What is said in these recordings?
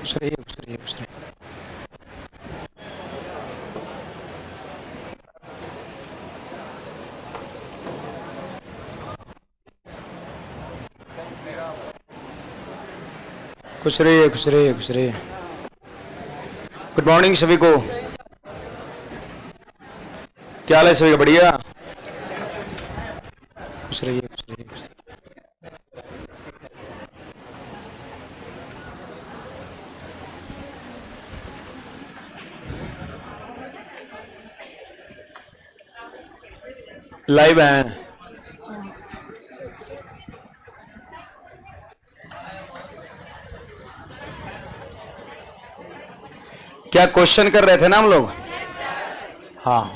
खुश रहिए, खुश रहिए, खुश रहिए। खुश रहिए, खुश रहिए, खुश रहिए। गुड मॉर्निंग सभी को। क्या हाल है सभी का? बढ़िया। खुश रहिए, खुश रहिए, खुश रहिए। लाइव है। क्या क्वेश्चन कर रहे थे ना हम लोग? हाँ।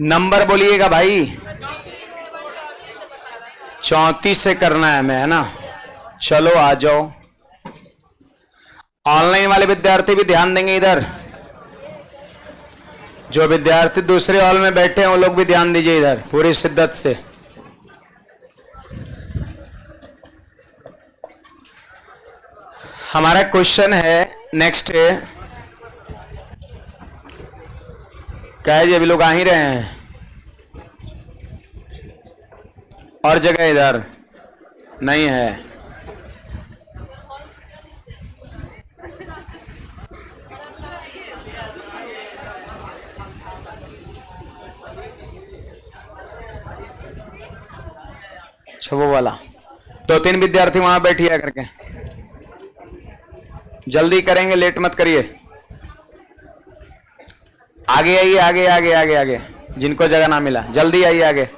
नंबर बोलिएगा भाई। 34 से करना है मैं, है ना? चलो आ जाओ। ऑनलाइन वाले विद्यार्थी भी ध्यान देंगे इधर। जो विद्यार्थी दूसरे हॉल में बैठे हैं वो लोग भी ध्यान दीजिए इधर पूरी शिद्दत से। हमारा क्वेश्चन है नेक्स्ट है। क्या है जी? अभी लोग आ ही रहे हैं। और जगह इधर नहीं है। छवो वाला 2-3 विद्यार्थी वहां बैठिए करके। जल्दी करेंगे, लेट मत करिए। आगे आइए, आगे आगे आगे आगे। जिनको जगह ना मिला जल्दी आइए आगे।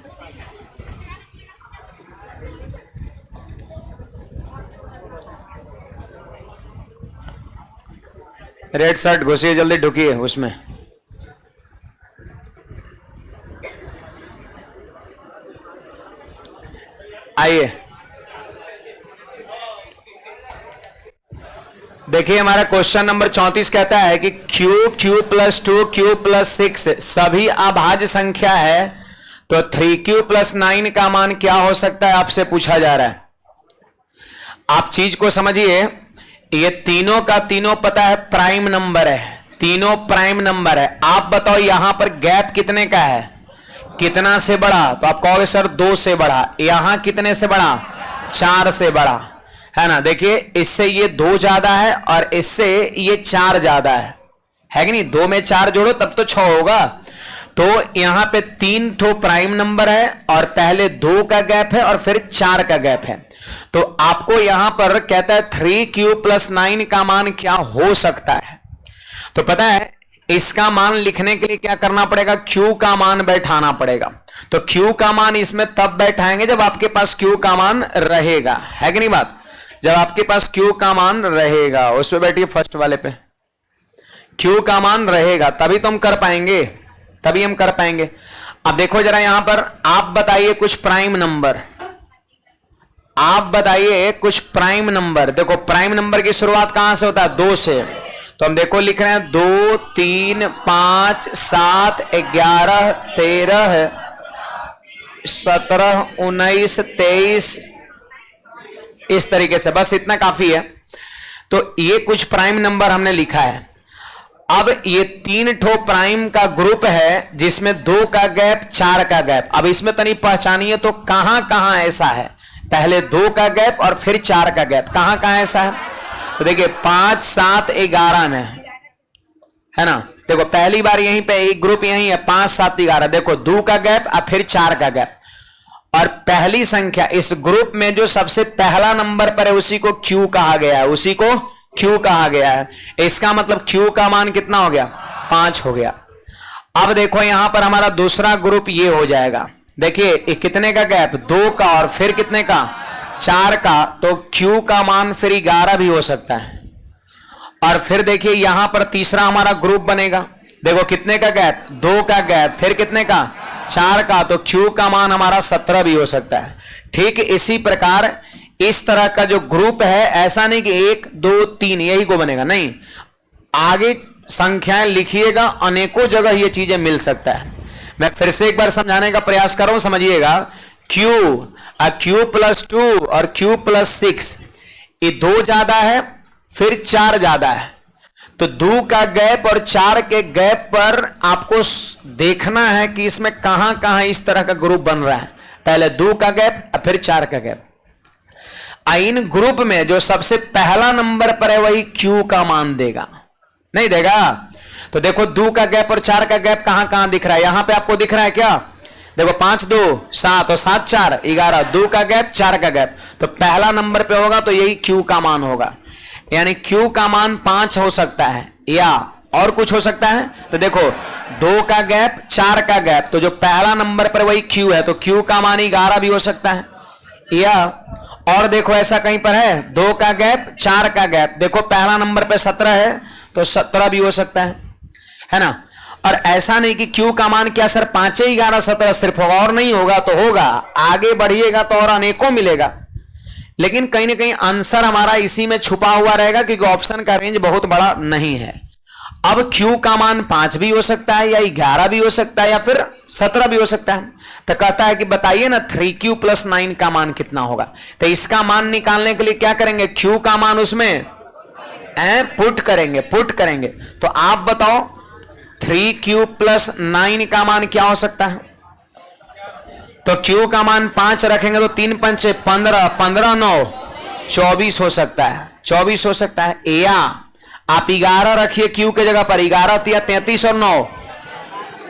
रेड शर्ट घुसिए, जल्दी ढुकिए उसमें। आइए। देखिए हमारा क्वेश्चन नंबर 34 कहता है कि क्यू प्लस 2 क्यू प्लस 6 सभी अभाज्य संख्या है, तो 3q प्लस 9 का मान क्या हो सकता है आपसे पूछा जा रहा है। आप चीज को समझिए। ये तीनों का तीनों पता है प्राइम नंबर है, तीनों प्राइम नंबर है। आप बताओ यहां पर गैप कितने का है, कितना से बड़ा? तो आप कहोगे सर 2 से बड़ा। यहां कितने से बड़ा? 4 से बड़ा, है ना? देखिए इससे ये 2 ज्यादा है और इससे ये 4 ज्यादा है कि नहीं? 2 में 4 जोड़ो तब तो 6 होगा। तो यहां पे 3 ठो प्राइम नंबर है और पहले 2 का गैप है और फिर 4 का गैप है। तो आपको यहां पर कहता है 3q प्लस 9 का मान क्या हो सकता है। तो पता है इसका मान लिखने के लिए क्या करना पड़ेगा? q का मान बैठाना पड़ेगा। तो q का मान इसमें तब बैठाएंगे जब आपके पास q का मान रहेगा, है कि नहीं बात? जब आपके पास q का मान रहेगा, उस पे बैठिए फर्स्ट वाले पे। q का मान रहेगा तभी तो हम कर पाएंगे, तभी हम कर पाएंगे। अब देखो जरा यहां पर आप बताइए कुछ प्राइम नंबर, आप बताइए कुछ प्राइम नंबर। देखो प्राइम नंबर की शुरुआत कहां से होता है? 2 से। तो हम देखो लिख रहे हैं 2 3 5 7 11 13 17 19 23, इस तरीके से। बस इतना काफी है। तो ये कुछ प्राइम नंबर हमने लिखा है। अब ये 3 ठो प्राइम का ग्रुप है जिसमें 2 का गैप 4 का गैप। अब इसमें तनी पहचानिए तो कहां कहां ऐसा है। पहले 2 का गैप और फिर 4 का गैप, कहां कहां ऐसा है? तो देखिए 5 7 11 में, है ना? देखो पहली बार यहीं पे एक ग्रुप यहीं है 5 7 11। देखो 2 का गैप और फिर 4 का गैप। और पहली संख्या इस ग्रुप में जो सबसे पहला नंबर पर है उसी को क्यू कहा गया है, उसी को क्यू कहा गया है। इसका मतलब क्यू का मान कितना हो गया? 5 हो गया। अब देखो यहां पर हमारा दूसरा ग्रुप ये हो जाएगा। देखिए कितने का गैप? 2 का और फिर कितने का? 4 का, तो Q का मान फिर 11 भी हो सकता है। और फिर देखिए यहां पर तीसरा हमारा ग्रुप बनेगा, देखो कितने का गैप, 2 का गैप, फिर कितने का, 4 का, तो Q का मान हमारा 17 भी हो सकता है। ठीक इसी प्रकार इस तरह का जो ग्रुप है, ऐसा नहीं कि 1 2 3 यही को बनेगा, नहीं, आगे संख्याएं लिखिएगा, अनेकों जगह ये चीजें मिल सकता है। मैं फिर से एक बार समझाने का प्रयास कर रहा हूं, समझिएगा। Q प्लस 2 और Q प्लस 6, ये 2 ज्यादा है, फिर 4 ज्यादा है, तो 2 का गैप और 4 के गैप पर आपको देखना है कि इसमें कहां कहां इस तरह का ग्रुप बन रहा है। पहले 2 का गैप और फिर 4 का गैप। इन ग्रुप में जो सबसे पहला नंबर पर है वही Q का मान देगा, नहीं देगा। तो देखो 2 का गैप और 4 का गैप कहां कहां दिख रहा है, यहां पे आपको दिख रहा है क्या, देखो 5 2 7 और 7 4 11, 2 का गैप 4 का गैप, तो पहला नंबर पे होगा तो यही Q का मान होगा। यानी Q का मान 5 हो सकता है या और कुछ हो सकता है। तो देखो 2 का गैप 4 का गैप, तो जो पहला नंबर पर वही Q है, तो Q का मान 11 भी हो सकता है। या और देखो ऐसा कहीं पर है, 2 का गैप 4 का गैप, देखो पहला नंबर पे 17 है तो 17 भी हो सकता है ना। और ऐसा नहीं कि Q का मान क्या सर 5 11 17 सिर्फ होगा, और नहीं होगा तो होगा, आगे बढ़िएगा तो और अनेकों मिलेगा, लेकिन कहीं ना कहीं आंसर हमारा इसी में छुपा हुआ रहेगा क्योंकि ऑप्शन का रेंज बहुत बड़ा नहीं है। अब Q का मान 5 भी हो सकता है या 11 भी हो सकता है या फिर 17 भी हो सकता है। तो कहता है कि बताइए ना 3Q प्लस 9 का मान कितना होगा। तो इसका मान निकालने के लिए क्या करेंगे, Q का मान उसमें पुट करेंगे। तो आप बताओ 3Q प्लस 9 का मान क्या हो सकता है। तो Q का मान 5 रखेंगे तो 3 5 15, 15 9 24 हो सकता है, 24 हो सकता है। या आप 11 रखिए Q के जगह पर, 11 33 और 9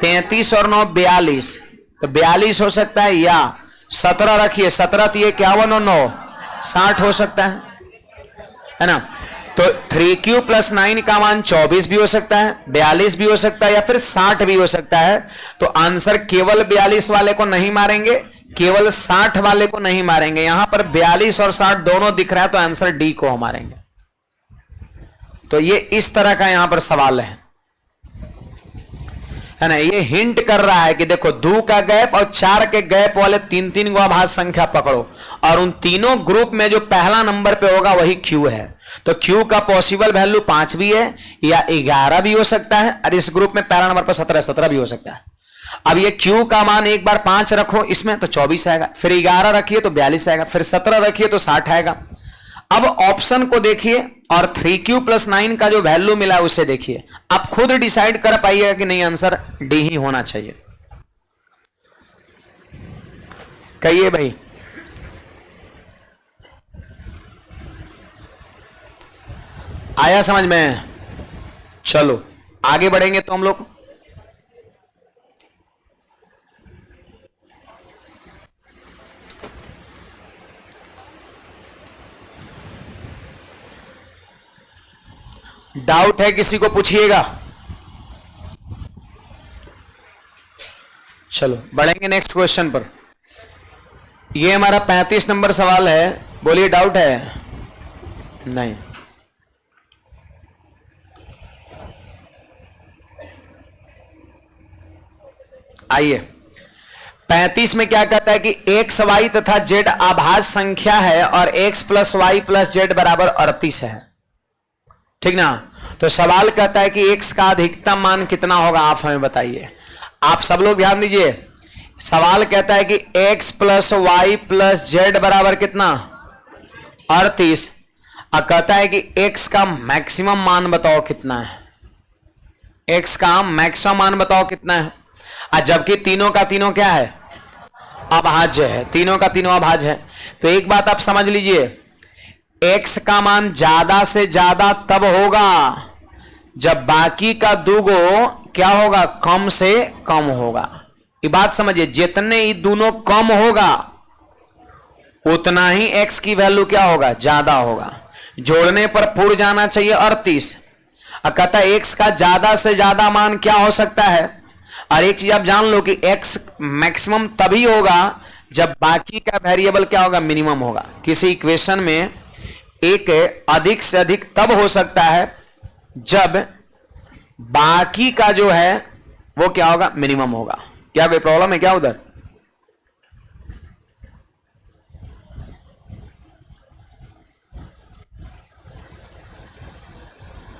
33 और 9 42, तो 42 हो सकता है। या 17 रखिए, 17 51 और 9 60 हो सकता है ना। तो 3Q प्लस 9 का मान 24 भी हो सकता है, 42 भी हो सकता है या फिर 60 भी हो सकता है। तो आंसर केवल 42 वाले को नहीं मारेंगे, केवल 60 वाले को नहीं मारेंगे। यहां पर 42 और 60 दोनों दिख रहा है तो आंसर डी को हम मारेंगे। तो ये इस तरह का यहां पर सवाल है ना। ये हिंट कर रहा है कि देखो 2 का गैप और 4 के गैप वाले 3 को अभाज्य संख्या पकड़ो और उन तीनों ग्रुप में जो पहला नंबर पे होगा वही Q है। तो Q का पॉसिबल वैल्यू 5 भी है या 11 भी हो सकता है, और इस ग्रुप में पहला नंबर पर 17 भी हो सकता है। अब ये Q का मान एक बार 5 रखो इसमें तो 24 आएगा, फिर 11 रखिए तो 42 आएगा, फिर 17 रखिए तो 60 आएगा। अब ऑप्शन को देखिए और 3Q प्लस 9 का जो वैल्यू मिला है उसे देखिए, आप खुद डिसाइड कर पाइएगा कि नहीं आंसर डी ही होना चाहिए। कहिए भाई, आया समझ में? चलो आगे बढ़ेंगे तो हम लोग डाउट है किसी को पूछिएगा। चलो बढ़ेंगे नेक्स्ट क्वेश्चन पर। ये हमारा 35 नंबर सवाल है, बोलिए डाउट है? नहीं। आइए 35 में क्या कहता है कि x y तथा z अभाज्य संख्या है और x plus Y plus Z बराबर 38 है, ठीक ना। तो सवाल कहता है कि x का अधिकतम मान कितना होगा, आप हमें बताइए। आप सब लोग ध्यान दीजिए, सवाल कहता है कि x plus Y plus Z बराबर कितना 38, और कहता है कि x का मैक्सिमम मान बताओ कितना है, x का मैक्सिमम मान बताओ कितना है। जबकि तीनों का तीनों क्या है, अभाज्य है, तीनों का तीनों अभाज्य है। तो एक बात आप समझ लीजिए, x का मान ज्यादा से ज्यादा तब होगा जब बाकी का दुगो क्या होगा, कम से कम होगा। ये बात समझिए, जितने ही दोनों कम होगा उतना ही x की वैल्यू क्या होगा, ज्यादा होगा। जोड़ने पर पूर्ण जाना चाहिए 38। कहता है x का ज्यादा से ज्यादा मान क्या हो सकता है। और एक चीज आप जान लो कि x मैक्सिमम तभी होगा जब बाकी का वेरिएबल क्या होगा, मिनिमम होगा। किसी इक्वेशन में एक अधिक से अधिक तब हो सकता है जब बाकी का जो है वो क्या होगा, मिनिमम होगा। क्या कोई प्रॉब्लम है क्या उधर?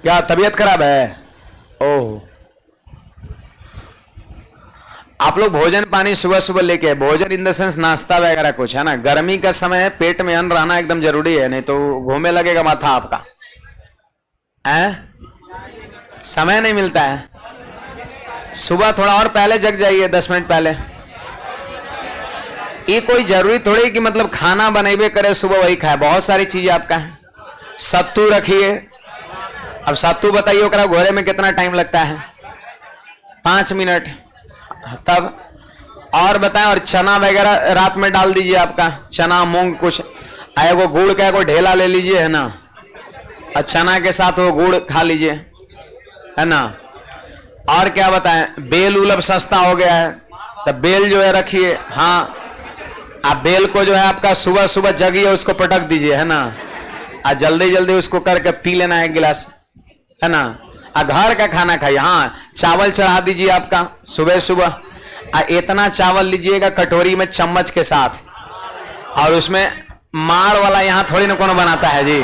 क्या तबीयत खराब है? ओह, आप लोग भोजन पानी सुबह सुबह लेके, भोजन इन द सेंस नाश्ता वगैरह कुछ है ना। गर्मी का समय है, पेट में अन्न रहना एकदम जरूरी है, नहीं तो घूमे लगेगा माथा आपका। समय नहीं मिलता है। सुबह थोड़ा और पहले जग जाइए, 10 मिनट पहले। ये कोई जरूरी थोड़ी कि मतलब खाना बनेबे करे सुबह वही खाए, बहुत सारी चीजें आपका है। सत्तू रखिए। अब सत्तू बताइए ओकरा घोरे में कितना टाइम लगता है? 5 मिनट। तब और बताएं। और चना वगैरह रात में डाल दीजिए, आपका चना मूंग कुछ, एगो गुड़ का एगो ढेला ले लीजिए, है ना, और चना के साथ वो गुड़ खा लीजिए, है ना। और क्या बताएं, बेल उलब सस्ता हो गया है, तो बेल जो है रखिए। हाँ, आप बेल को जो है आपका सुबह सुबह जगिए, उसको पटक दीजिए, है ना, और जल्दी जल्दी उसको करके पी लेना एक गिलास, है ना। घर का खाना खाइए। हाँ, चावल चढ़ा दीजिए आपका सुबह सुबह। इतना चावल लीजिएगा कटोरी में चम्मच के साथ, और उसमें माड़ वाला यहाँ थोड़ी ना कौन बनाता है जी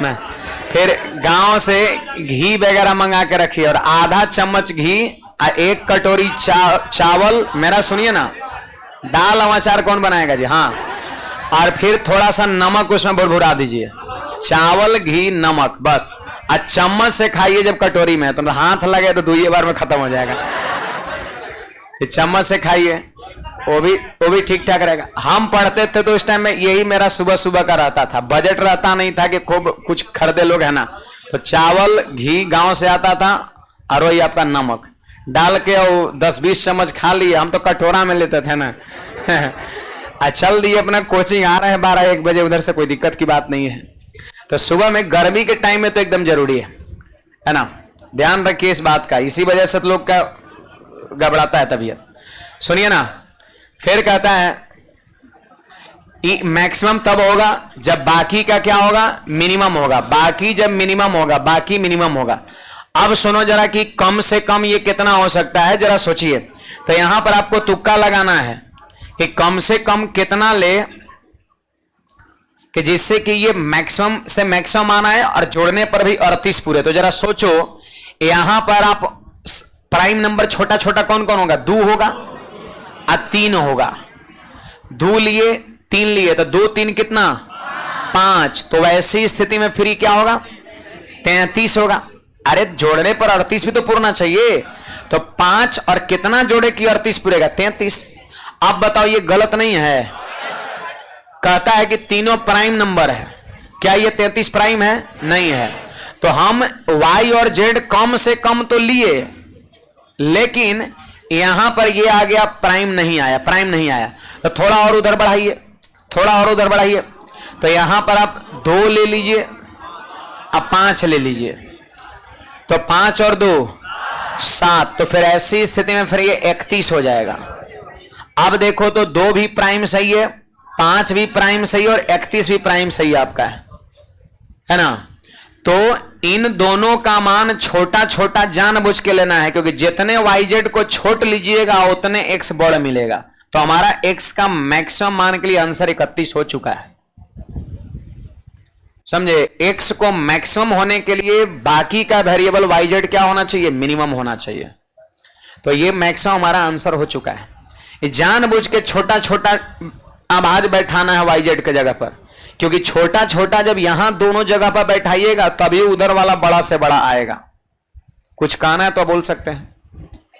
ना। फिर गांव से घी वगैरह मंगा के रखिए, और आधा चम्मच घी, 1 कटोरी चावल। मेरा सुनिए ना, दाल और अचार कौन बनाएगा जी? हाँ, और फिर थोड़ा सा नमक उसमें भुरभुरा दीजिए। चावल घी नमक बस। चम्मच से खाइए जब कटोरी में, तो हाथ लगे तो 2 बार में खत्म हो जाएगा। चम्मच से खाइए, वो भी ठीक ठाक रहेगा। हम पढ़ते थे तो उस टाइम में यही मेरा सुबह सुबह का रहता था। बजट रहता नहीं था कि खूब कुछ खरीदे लोग, है ना। तो चावल घी गांव से आता था, और वही आपका नमक डाल के 10-20 चम्मच खा लिए। हम तो कटोरा में लेते थे ना। चल दिए अपना, कोचिंग आ रहे हैं 12-1 बजे, उधर से कोई दिक्कत की बात नहीं है। तो सुबह में गर्मी के टाइम में तो एकदम जरूरी है ना। ध्यान रखिए इस बात का, इसी वजह से लोग का गड़बड़ाता है तबीयत। सुनिए ना, फिर कहता है मैक्सिमम तब होगा जब बाकी का क्या होगा, मिनिमम होगा। बाकी जब मिनिमम होगा, बाकी मिनिमम होगा। अब सुनो जरा कि कम से कम ये कितना हो सकता है, जरा सोचिए। तो यहां पर आपको तुक्का लगाना है कि कम से कम कितना ले, कि जिससे कि ये मैक्सिमम से मैक्सिमम आना है, और जोड़ने पर भी 38 पूरे। तो जरा सोचो, यहां पर आप प्राइम नंबर छोटा छोटा कौन कौन होगा? 2 होगा और 3 होगा। 2 लिए 3 लिए, तो 2 3 कितना? 5। तो वैसी स्थिति में फिर क्या होगा? 33 होगा। अरे जोड़ने पर 38 भी तो पूरना चाहिए। तो 5 और कितना जोड़े कि 38 पूरेगा? 33। अब बताओ, ये गलत नहीं है? कहता है कि तीनों प्राइम नंबर है। क्या ये 33 प्राइम है? नहीं है। तो हम y और z कम से कम तो लिए, लेकिन यहां पर ये आ गया प्राइम नहीं आया, प्राइम नहीं आया। तो थोड़ा और उधर बढ़ाइए, थोड़ा और उधर बढ़ाइए। तो यहां पर आप 2 ले लीजिए, अब 5 ले लीजिए। तो 5 और 2 7। तो फिर ऐसी स्थिति में फिर ये 31 हो जाएगा। अब देखो तो 2 भी प्राइम सही है, 5 भी प्राइम सही, और 31 भी प्राइम सही आपका है ना। तो इन दोनों का मान छोटा छोटा जानबूझ के लेना है, क्योंकि जितने YZ को छोट लीजिएगा उतने X बड़ा मिलेगा। तो हमारा X का मैक्सिमम मान के लिए आंसर 31 हो चुका है। समझे? X को मैक्सिमम होने के लिए बाकी का वेरिएबल YZ क्या होना चाहिए? मिनिमम होना चाहिए। तो ये मैक्सिमम हमारा आंसर हो चुका है। जानबूझ के छोटा छोटा आभाज बैठाना है YZ के जगह पर, क्योंकि छोटा छोटा जब यहां दोनों जगह पर बैठाइएगा तभी उधर वाला बड़ा से बड़ा आएगा। कुछ कहना है तो बोल सकते हैं।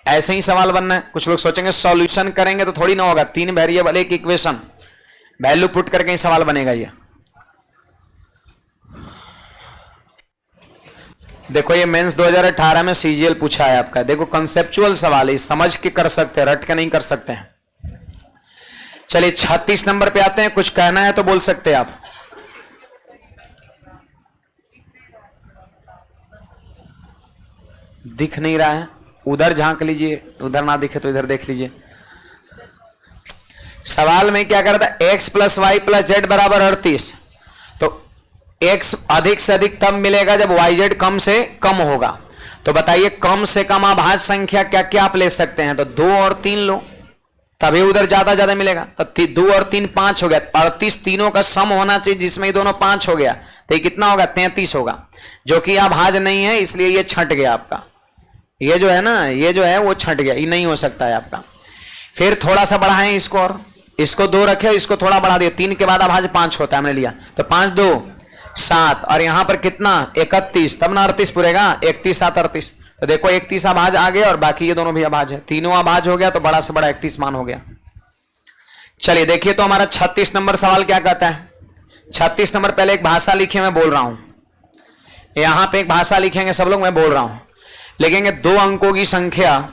ऐसे ही सवाल बनना है। कुछ लोग सोचेंगे सॉल्यूशन करेंगे तो थोड़ी ना होगा। 3 वेरिएबल एक इक्वेशन, वैल्यू पुट करके ही सवाल बनेगा। ये देखो, ये मेंस 2018 में CGL पूछा है आपका। देखो कंसेप्चुअल सवाल है, समझ के कर सकते हैं, रट के नहीं कर सकते हैं। चलिए 36 नंबर पे आते हैं। कुछ कहना है तो बोल सकते हैं आप। दिख नहीं रहा है, उधर झांक लीजिए, उधर ना दिखे तो इधर देख लीजिए। सवाल में क्या करता है, x plus Y plus Z बराबर 38। तो x अधिक से अधिक तब मिलेगा जब वाई जेड कम से कम होगा। तो बताइए कम से कम अभाज्य संख्या क्या क्या आप ले सकते हैं? तो 2 और 3 लो, तभी उधर ज्यादा ज्यादा मिलेगा। तो 2 और 3 5 हो गया, 38 तीनों का सम होना चाहिए जिसमें ये दोनों 5 हो गया, तो ये कितना होगा? 33 होगा, जो कि अभाज्य नहीं है, इसलिए ये छंट गया आपका। ये जो है ना, ये जो है वो छंट गया, ये नहीं हो सकता है आपका। फिर थोड़ा सा बढ़ाएं इसको, और इसको 2 रखे, इसको थोड़ा बढ़ा दिया, 3 के बाद अभाज्य 5 होता है, हमने लिया। तो 5 2 7, और यहां पर कितना 31, तब ना 38 पूरेगा, 31 7 38। तो देखो 31 अभाज्य आ गया और बाकी ये दोनों भी अभाज्य है, तीनों अभाज्य हो गया, तो बड़ा से बड़ा 31 मान हो गया। चलिए देखिए तो हमारा 36 नंबर सवाल क्या कहता है। 36 नंबर, पहले एक भाषा लिखिए, मैं बोल रहा हूं, यहां पे एक भाषा लिखेंगे सब लोग, मैं बोल रहा हूं, लिखेंगे 2 अंकों की संख्या,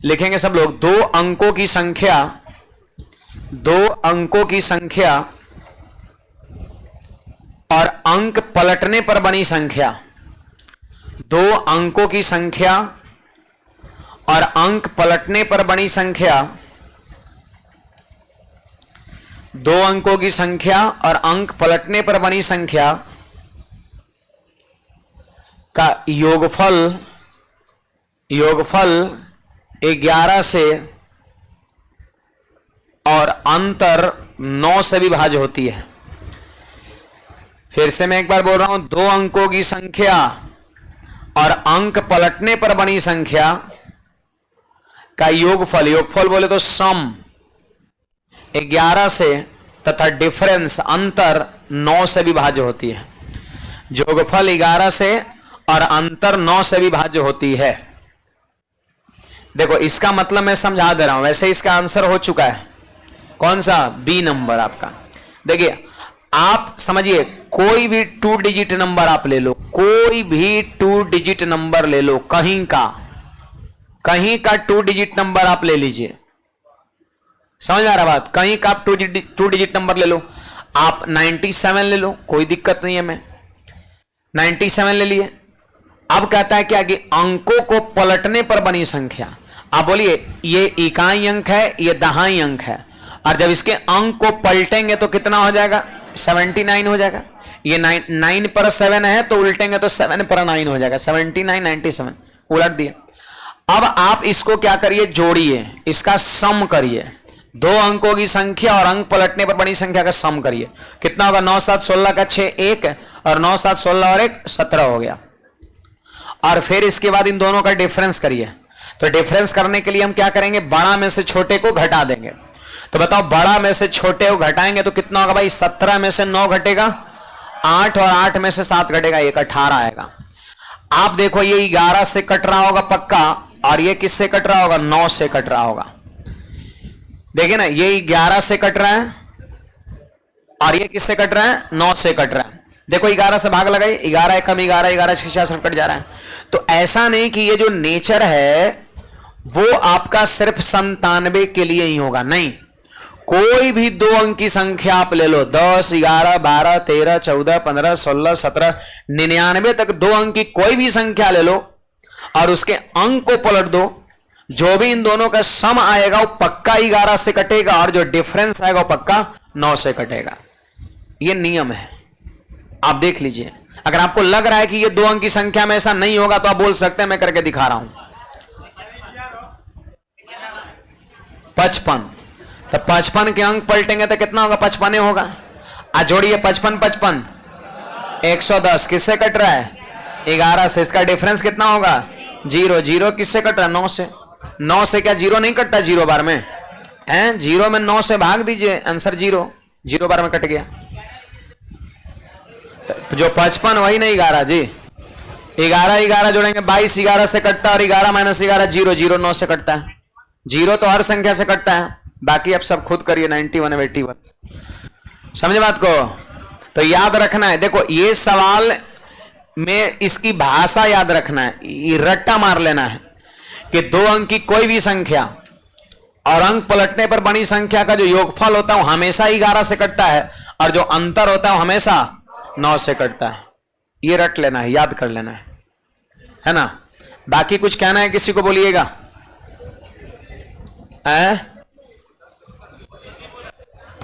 लिखेंगे सब लोग 2 अंकों की संख्या, 2 अंकों की संख्या और अंक पलटने पर बनी संख्या। 2 अंकों की संख्या और अंक पलटने पर बनी संख्या, 2 अंकों की संख्या और अंक पलटने पर बनी संख्या का योगफल 11 से और अंतर 9 से विभाज्य होती है। फिर से मैं एक बार बोल रहा हूं, 2 अंकों की संख्या और अंक पलटने पर बनी संख्या का योगफल, योगफल बोले तो सम 11 से तथा डिफरेंस अंतर 9 से विभाज्य होती है। योगफल 11 से और अंतर 9 से विभाज्य होती है। देखो इसका मतलब मैं समझा दे रहा हूं, वैसे इसका आंसर हो चुका है, कौन सा? बी नंबर आपका। देखिए आप समझिए, कोई भी 2 डिजिट नंबर आप ले लो, कोई भी 2 डिजिट नंबर ले लो, कहीं का 2 डिजिट नंबर आप ले लीजिए, समझ आ रहा बात? कहीं का आप 2 डिजिट नंबर ले लो, आप 97 ले लो, कोई दिक्कत नहीं है, मैं 97 ले लिए। अब कहता है क्या कि अंकों को पलटने पर बनी संख्या। आप बोलिए ये इकाई अंक है, ये दहाई अंक है, और जब इसके अंक को पलटेंगे तो कितना हो जाएगा? 79 हो जाएगा। ये 9 पर 7 है, तो उल्टेंगे तो 7 पर 9 हो जाएगा, 79 97 उलट दिया। अब आप इसको क्या करिए, जोड़िए, इसका सम करिए, 2 अंकों की संख्या और अंक पलटने पर बनी संख्या का सम करिए, कितना होगा? 9 7 16 का 6 1, और 9 7 16 और 1 17 हो गया। और फिर इसके बाद इन दोनों का डिफरेंस करिए। तो डिफरेंस करने के लिए हम क्या करेंगे? बड़ा में से छोटे को घटा देंगे। तो बताओ बड़ा में से छोटे को घटाएंगे तो कितना होगा भाई? 17 में से 9 घटेगा 8, और 8 में से 7 घटेगा 1, 18 आएगा। आप देखो ये 11 से कट रहा होगा पक्का, और ये किससे कट रहा होगा? 9 से कट रहा होगा। देखिए ना, ये 11 से कट रहा है और ये किससे कट रहा है? 9 से कट रहा है। देखो 11 से भाग लगाइए, 11 कम 11, 11 66 कट जा रहा है। तो ऐसा नहीं कि ये जो नेचर है वो आपका सिर्फ 97 के लिए ही होगा, नहीं, कोई भी 2 अंक की संख्या आप ले लो, 10 11 12 13 14 15 16 17 99 तक 2 अंक की कोई भी संख्या ले लो और उसके अंक को पलट दो, जो भी इन दोनों का सम आएगा वो पक्का 11 से कटेगा, और जो डिफरेंस आएगा वो पक्का 9 से कटेगा। ये नियम है, आप देख लीजिए। अगर आपको लग रहा है कि ये 2 अंक की संख्या में ऐसा नहीं होगा तो आप बोल सकते हैं, मैं करके दिखा रहा हूं। 55, तो 55 के अंक पलटेंगे तो कितना होगा? 55 होगा। आज जोड़िए 55 55 110 किससे कट रहा है? 11 से। इसका डिफरेंस कितना होगा? 0। 0 किससे कट रहा है? 9 से। 9 से क्या 0 नहीं कटता 0 बार में? हैं 0 में 9 से भाग दीजिए, आंसर 0। 0 बार में कट गया। तो जो 55 वही नहीं 11 जी। 11 11 जोड़ेंगे 22, 11 से कटता है, और 11 माइनस 11 0, 0 9 से कटता है। 0 तो हर संख्या से कटता है, बाकी आप सब खुद करिए। 91 81 समझे बात को? तो याद रखना है, देखो ये सवाल में इसकी भाषा याद रखना है, ये रट्टा मार लेना है कि 2 अंक की कोई भी संख्या और अंक पलटने पर बनी संख्या का जो योगफल होता है वो हमेशा 11 से कटता है, और जो अंतर होता है वो हमेशा 9 से कटता है। ये रट लेना है, याद कर लेना है ना? बाकी कुछ कहना है किसी को? बोलिएगा।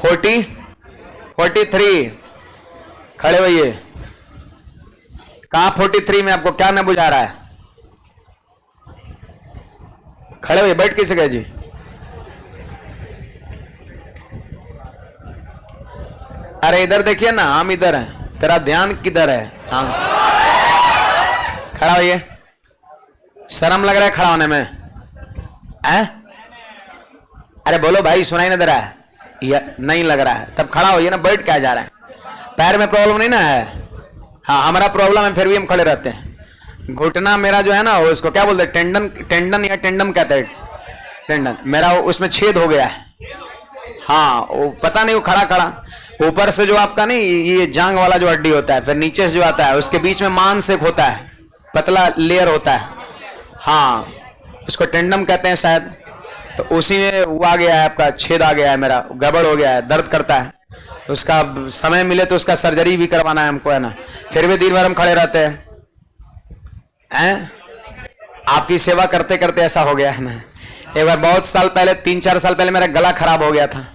43 खड़े होइए। कहां 43 में आपको क्या न बुझा रहा है? खड़े होइए, बैठ कैसे गए जी? अरे इधर देखिए ना, हम इधर हैं, तेरा ध्यान किधर है? हाँ खड़ा होइए। शर्म लग रहा है खड़ा होने में? अरे बोलो भाई, सुनाई नहीं दे रहा है? या नहीं लग रहा है? तब खड़ा होइए ना, बैठ क्या जा रहा है? पैर में प्रॉब्लम नहीं ना है? हाँ हमारा प्रॉब्लम है, फिर भी हम खड़े रहते हैं। घुटना मेरा जो है ना, वो इसको क्या बोलते हैं, टेंडन या टेंडम कहते हैं, टेंडन मेरा, उसमें छेद हो गया है। हाँ वो पता नहीं, वो खड़ा खड़ा ऊपर से जो आपका नहीं, ये जांग वाला जो हड्डी होता है, फिर नीचे से जो आता है, उसके बीच में मांस एक होता है, पतला लेयर होता है, हाँ उसको टेंडम कहते हैं शायद। तो उसी में वो आ गया है, आपका छेद आ गया है, मेरा गड़बड़ हो गया है, दर्द करता है। तो उसका समय मिले तो उसका सर्जरी भी करवाना है हमको, है ना। फिर भी दिन भर हम खड़े रहते हैं। आपकी सेवा करते करते ऐसा हो गया है ना। एक बार बहुत साल पहले, 3-4 साल पहले मेरा गला खराब हो गया था,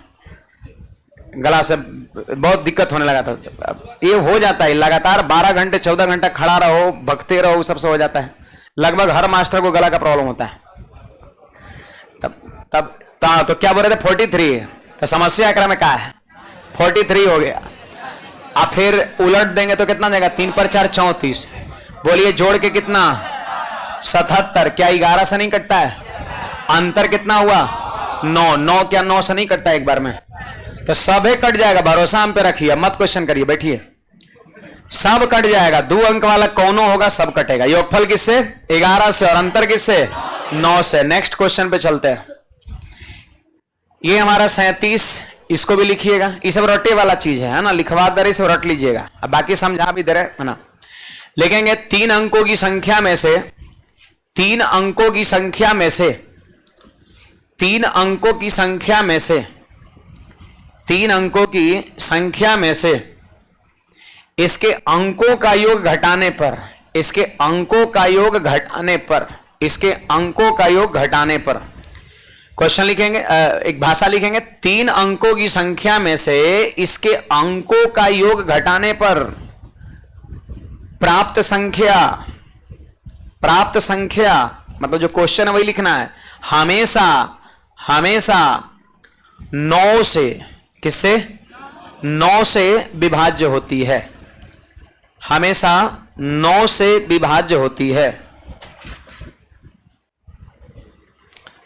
गला से बहुत दिक्कत होने लगा था। ये हो जाता है लगातार 12 घंटे 14 घंटे खड़ा रहो, भगते रहो, सबसे हो जाता है। लगभग हर मास्टर को गला का प्रॉब्लम होता है। तब तो क्या बोल रहे थे? 43 तो समस्या आंकड़ा में क्या है? 43 हो गया। अब फिर उलट देंगे तो कितना देगा? 3 पर 4 34। बोलिए जोड़ के कितना? 77। क्या 11 से नहीं कटता है? अंतर कितना हुआ? 9 क्या 9 से नहीं कटता एक बार में? तो सब कट जाएगा, भरोसा हम पे रखिए, मत क्वेश्चन करिए, बैठिए। सब कट जाएगा, 2 अंक वाला कौनो होगा, सब कटेगा। योगफल किससे? 11 से, और अंतर किससे? 9 से। नेक्स्ट क्वेश्चन पे चलते हैं। ये हमारा 37, इसको भी लिखिएगा। ये सब रटे वाला चीज है ना, लिखवा दे से रट लीजिएगा। अब बाकी समझा भी दे रहे है ना। लिखेंगे 3 अंकों की संख्या में से, 3 अंकों की संख्या में से, 3 अंकों की संख्या में से, 3 अंकों की संख्या में से इसके अंकों का योग घटाने पर, इसके अंकों का योग घटाने पर, इसके अंकों का योग घटाने पर क्वेश्चन लिखेंगे, एक भाषा लिखेंगे। 3 अंकों की संख्या में से इसके अंकों का योग घटाने पर प्राप्त संख्या, प्राप्त संख्या मतलब जो क्वेश्चन है वही लिखना है। हमेशा हमेशा 9 से, किससे? 9 से विभाज्य होती है। हमेशा 9 से विभाज्य होती है।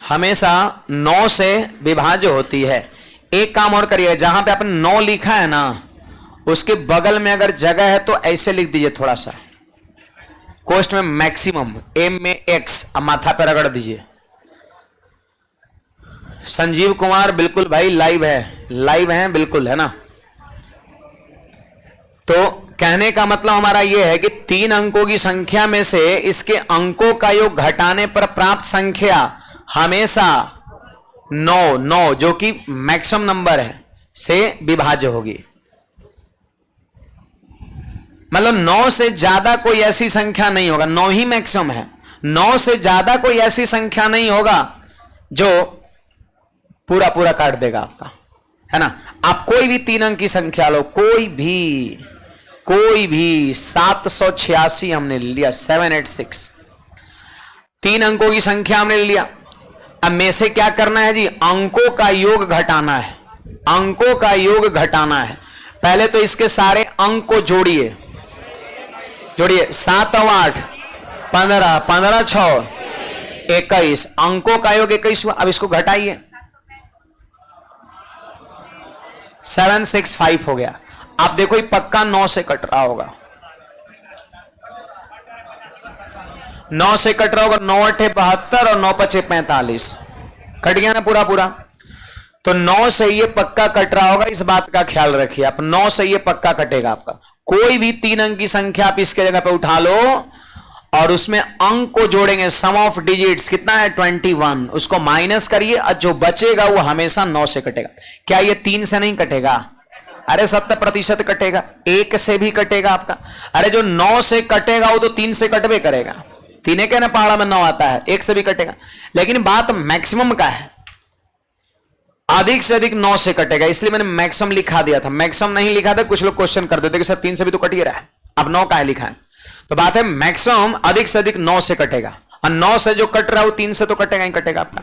हमेशा 9 से विभाज्य होती है। एक काम और करिए, जहां पे आपने 9 लिखा है ना, उसके बगल में अगर जगह है तो ऐसे लिख दीजिए, थोड़ा सा कोष्ठ में मैक्सिमम, एम में एक्स, अब माथा पे रगड़ दीजिए। संजीव कुमार बिल्कुल भाई लाइव है, लाइव है बिल्कुल, है ना। तो कहने का मतलब हमारा यह है कि 3 अंकों की संख्या में से इसके अंकों का योग घटाने पर प्राप्त संख्या हमेशा 9 जो कि मैक्सिमम नंबर है से विभाज्य होगी। मतलब 9 से ज्यादा कोई ऐसी संख्या नहीं होगा, 9 ही मैक्सिमम है। 9 से ज्यादा कोई ऐसी संख्या नहीं होगा जो पूरा पूरा काट देगा आपका, है ना। आप कोई भी 3 अंक की संख्या लो, कोई भी 786 हमने ले लिया, 786 3 अंकों की संख्या हमने ले लिया। अब में से क्या करना है जी? अंकों का योग घटाना है, अंकों का योग घटाना है। पहले तो इसके सारे अंक को जोड़िए, जोड़िए 7 और 8 15, 15 6 21, अंकों का योग 21 हुआ। अब इसको घटाइए, 765 हो गया। आप देखो ये पक्का 9 से कट रहा होगा, 9 से कट रहा होगा। 9 8 72 और 9 5 45, कट गया ना पूरा पूरा। तो 9 से ये पक्का कट रहा होगा, इस बात का ख्याल रखिए आप। 9 से ये पक्का कटेगा आपका। कोई भी 3 अंक की संख्या आप इसके जगह पे उठा लो और उसमें अंक को जोड़ेंगे, सम ऑफ डिजिट्स कितना है? 21, उसको माइनस करिए और जो बचेगा वो हमेशा 9 से कटेगा। क्या ये 3 से नहीं कटेगा? अरे 70% कटेगा, 1 से भी कटेगा आपका। अरे जो 9 से कटेगा वो तो 3 से कटवे करेगा। 3 के ना पहाड़ा में 9 आता है, 1 से भी कटेगा। लेकिन बात मैक्सिमम का है, अधिक से अधिक 9 से कटेगा, इसलिए मैंने मैक्सिमम लिखा दिया था। मैक्सिमम नहीं लिखा था, कुछ लोग क्वेश्चन कर देते कि सर 3 से भी तो कट ही रहा है, अब 9 का है लिखा है। तो बात है मैक्सिमम अधिक से अधिक 9 से कटेगा, और 9 से जो कट रहा है वो 3 से तो कटेगा ही कटेगा आपका,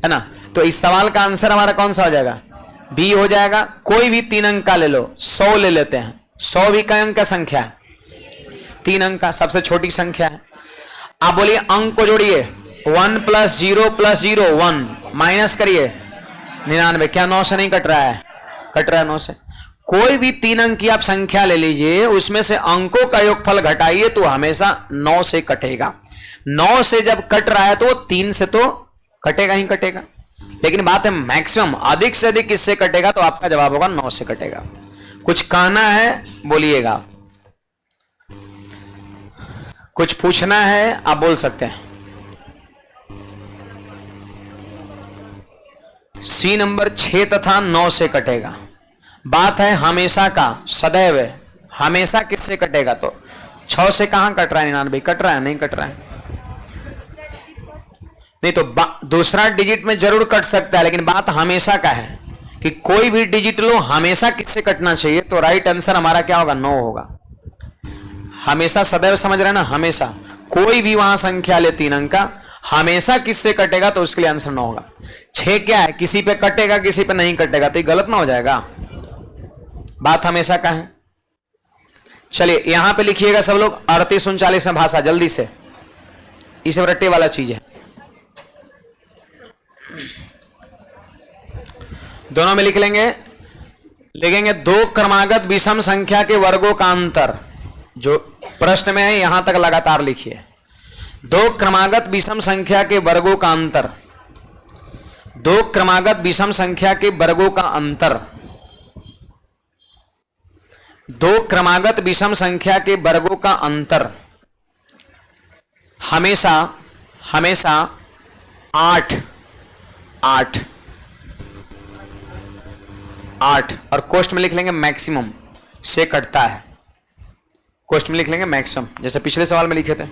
है ना। तो इस सवाल का आंसर हमारा कौन सा हो जाएगा? बी हो जाएगा। कोई भी 3 अंक का ले लो, 100 ले लेते हैं। 100 भी कई अंक का संख्या है? 3 अंक का, सबसे छोटी संख्या है। आप बोलिए अंक को जोड़िए, 1 + 0 + 0 1, माइनस करिए 99। क्या 9 से नहीं कट रहा है? कट रहा है 9 से। कोई भी 3 अंक की आप संख्या ले लीजिए, उसमें से अंकों का योगफल घटाइए तो हमेशा 9 से कटेगा। 9 से जब कट रहा है तो 3 से तो कटेगा ही कटेगा। लेकिन बात है मैक्सिमम, अधिक से अधिक किससे कटेगा? तो आपका जवाब होगा 9 से कटेगा। कुछ कहना है बोलिएगा, कुछ पूछना है आप बोल सकते हैं। सी नंबर 6 तथा 9 से कटेगा। बात है हमेशा का, सदैव, हमेशा किससे कटेगा? तो 6 से कहां कट रहा है? 99 कट रहा है? नहीं कट रहा है। नहीं तो दूसरा डिजिट में जरूर कट सकता है, लेकिन बात हमेशा का है कि कोई भी डिजिट लो, हमेशा किससे कटना चाहिए? तो राइट आंसर हमारा क्या होगा? 9 होगा। हमेशा, सदैव समझ रहे हैं ना? हमेशा कोई भी वहां संख्या ले 3 अंक का, हमेशा किससे कटेगा? तो उसके लिए आंसर 9 होगा। 6 क्या है? किसी पे कटेगा किसी पे नहीं कटेगा, तो ये गलत ना हो जाएगा। बात हमेशा का है। चलिए यहां पे लिखिएगा सब लोग 3839 में भाषा, जल्दी से, इस रट्टे वाला चीज है। दोनों में लिख लेंगे, लिखेंगे 2 क्रमागत विषम संख्या के वर्गों का अंतर। जो प्रश्न में है यहां तक लगातार लिखिए। 2 क्रमागत विषम संख्या के वर्गों का अंतर। 2 क्रमागत विषम संख्या के वर्गों का अंतर। 2 क्रमागत विषम संख्या के वर्गों का अंतर हमेशा हमेशा 8 और कोष्ठ में लिख लेंगे मैक्सिमम से कटता है। कोष्ठ में लिख लेंगे मैक्सिमम, जैसे पिछले सवाल में लिखे थे।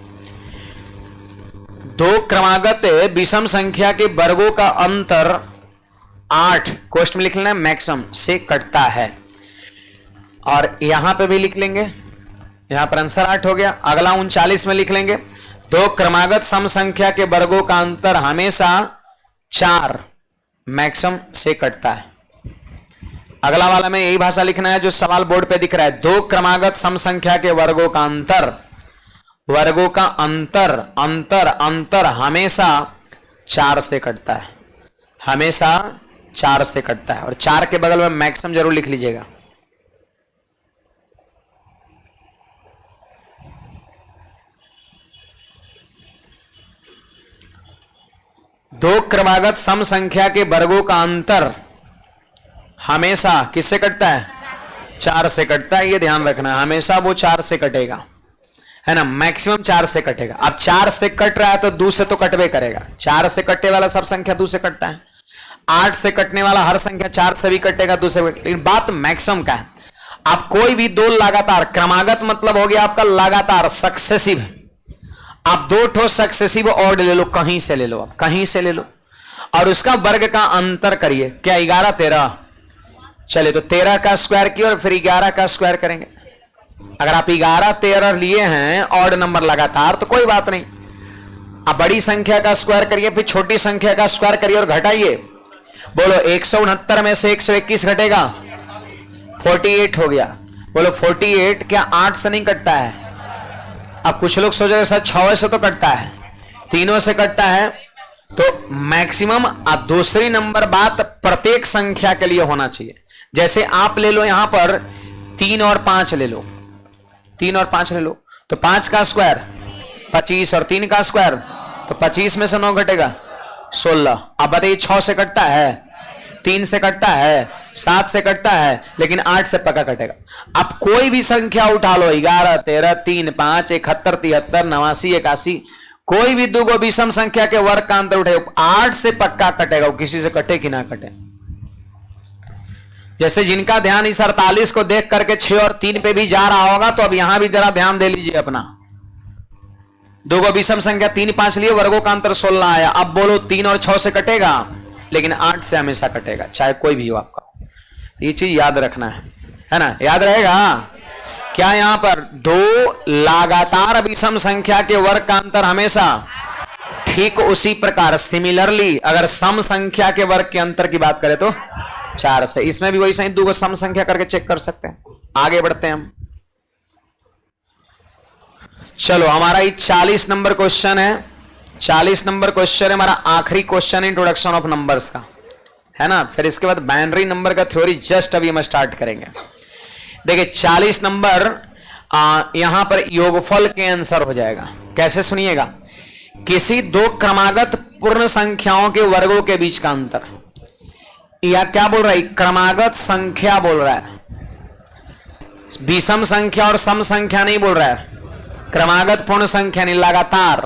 2 क्रमागत विषम संख्या के वर्गों का अंतर 8, कोष्ठ में लिख लेना मैक्सिमम से कटता है। और यहां पे भी लिख लेंगे, यहां पर आंसर 8 हो गया। अगला 39 में लिख लेंगे 2 क्रमागत सम संख्या के वर्गों का अंतर हमेशा 4 मैक्सिमम से कटता है। अगला वाला में यही भाषा लिखना है जो सवाल बोर्ड पे दिख रहा है। 2 क्रमागत सम संख्या के वर्गों का अंतर, वर्गों का अंतर अंतर अंतर हमेशा 4 से कटता है, हमेशा 4 से कटता है। और 4 के बगल में मैक्सिमम जरूर लिख लीजिएगा। दो क्रमागत सम संख्या के वर्गों का अंतर हमेशा किससे कटता है? 4 से कटता है। ये ध्यान रखना है, हमेशा वो 4 से कटेगा, है ना। मैक्सिमम 4 से कटेगा। अब 4 से कट रहा है तो 2 से तो कटवे करेगा। 4 से कटने वाला सब संख्या 2 से कटता है। 8 से कटने वाला हर संख्या 4 से भी कटेगा, 2 से। लेकिन बात मैक्सिमम का है। आप कोई भी 2 लगातार, क्रमागत मतलब हो गया आपका लगातार, सक्सेसिव। आप 2 ठो सक्सेसिव ऑड ले लो, कहीं से ले लो, आप कहीं से ले लो, और उसका वर्ग का अंतर करिए। क्या 11 13? चले तो 13 का स्क्वायर किया और फिर 11 का स्क्वायर करेंगे। अगर आप 11 13 लिए हैं ऑड नंबर लगातार तो कोई बात नहीं। आप बड़ी संख्या का स्क्वायर करिए, फिर छोटी संख्या का स्क्वायर करिए और घटाइए। बोलो 169 में से 121 घटेगा, 48 हो गया। बोलो 48 क्या 8 से नहीं कटता है? अब कुछ लोग सोच रहे सर 6 से तो कटता है, तीनों से कटता है। तो मैक्सिमम दूसरी नंबर बात प्रत्येक संख्या के लिए होना चाहिए। जैसे आप ले लो यहां पर 3 और 5 ले लो, 3 और 5 ले लो, तो 5 का स्क्वायर 25 और 3 का स्क्वायर, तो 25 में से 9 घटेगा 16। अब बताइए 6 से कटता है, 3 से कटता है, 7 से कटता है, लेकिन 8 से पक्का कटेगा। अब कोई भी संख्या उठा लो, 11 13 3 5 71 73 89 81, कोई भी 2 विषम संख्या के वर्ग का अंतर उठे, 8 से पक्का कटेगा। वो किसी से कटे कि ना कटे। जैसे जिनका ध्यान इस 48 को देख करके 6 और 3 पे भी जा रहा होगा, तो अब यहां भी जरा ध्यान दे लीजिए अपना। 2 विषम संख्या 3 5 लिए, वर्गों का अंतर 16 आया। अब बोलो 3 और 6 से कटेगा? लेकिन 8 से हमेशा कटेगा, चाहे कोई भी हो आपका। ये चीज याद रखना है ना, याद रहेगा। क्या यहां पर दो लगातार विषम संख्या के वर्ग का अंतर हमेशा, ठीक उसी प्रकार सिमिलरली अगर सम संख्या के वर्ग के अंतर की बात करें तो 4 से। इसमें भी वही सही, दो सम संख्या करके चेक कर सकते हैं। आगे बढ़ते हैं हम। चलो हमारा ये 40 नंबर क्वेश्चन है। 40 नंबर क्वेश्चन है हमारा आखिरी क्वेश्चन इंट्रोडक्शन ऑफ नंबर्स का, है ना। फिर इसके बाद बाइनरी नंबर का थ्योरी जस्ट अभी हम स्टार्ट करेंगे। देखिए 40 नंबर यहां पर योगफल के आंसर हो जाएगा। कैसे सुनिएगा, किसी दो क्रमागत पूर्ण संख्याओं के वर्गों के बीच का अंतर, या क्या बोल रहा है, क्रमागत संख्या बोल रहा है, विषम संख्या और सम संख्या नहीं बोल रहा है, क्रमागत पूर्ण संख्या नहीं, लगातार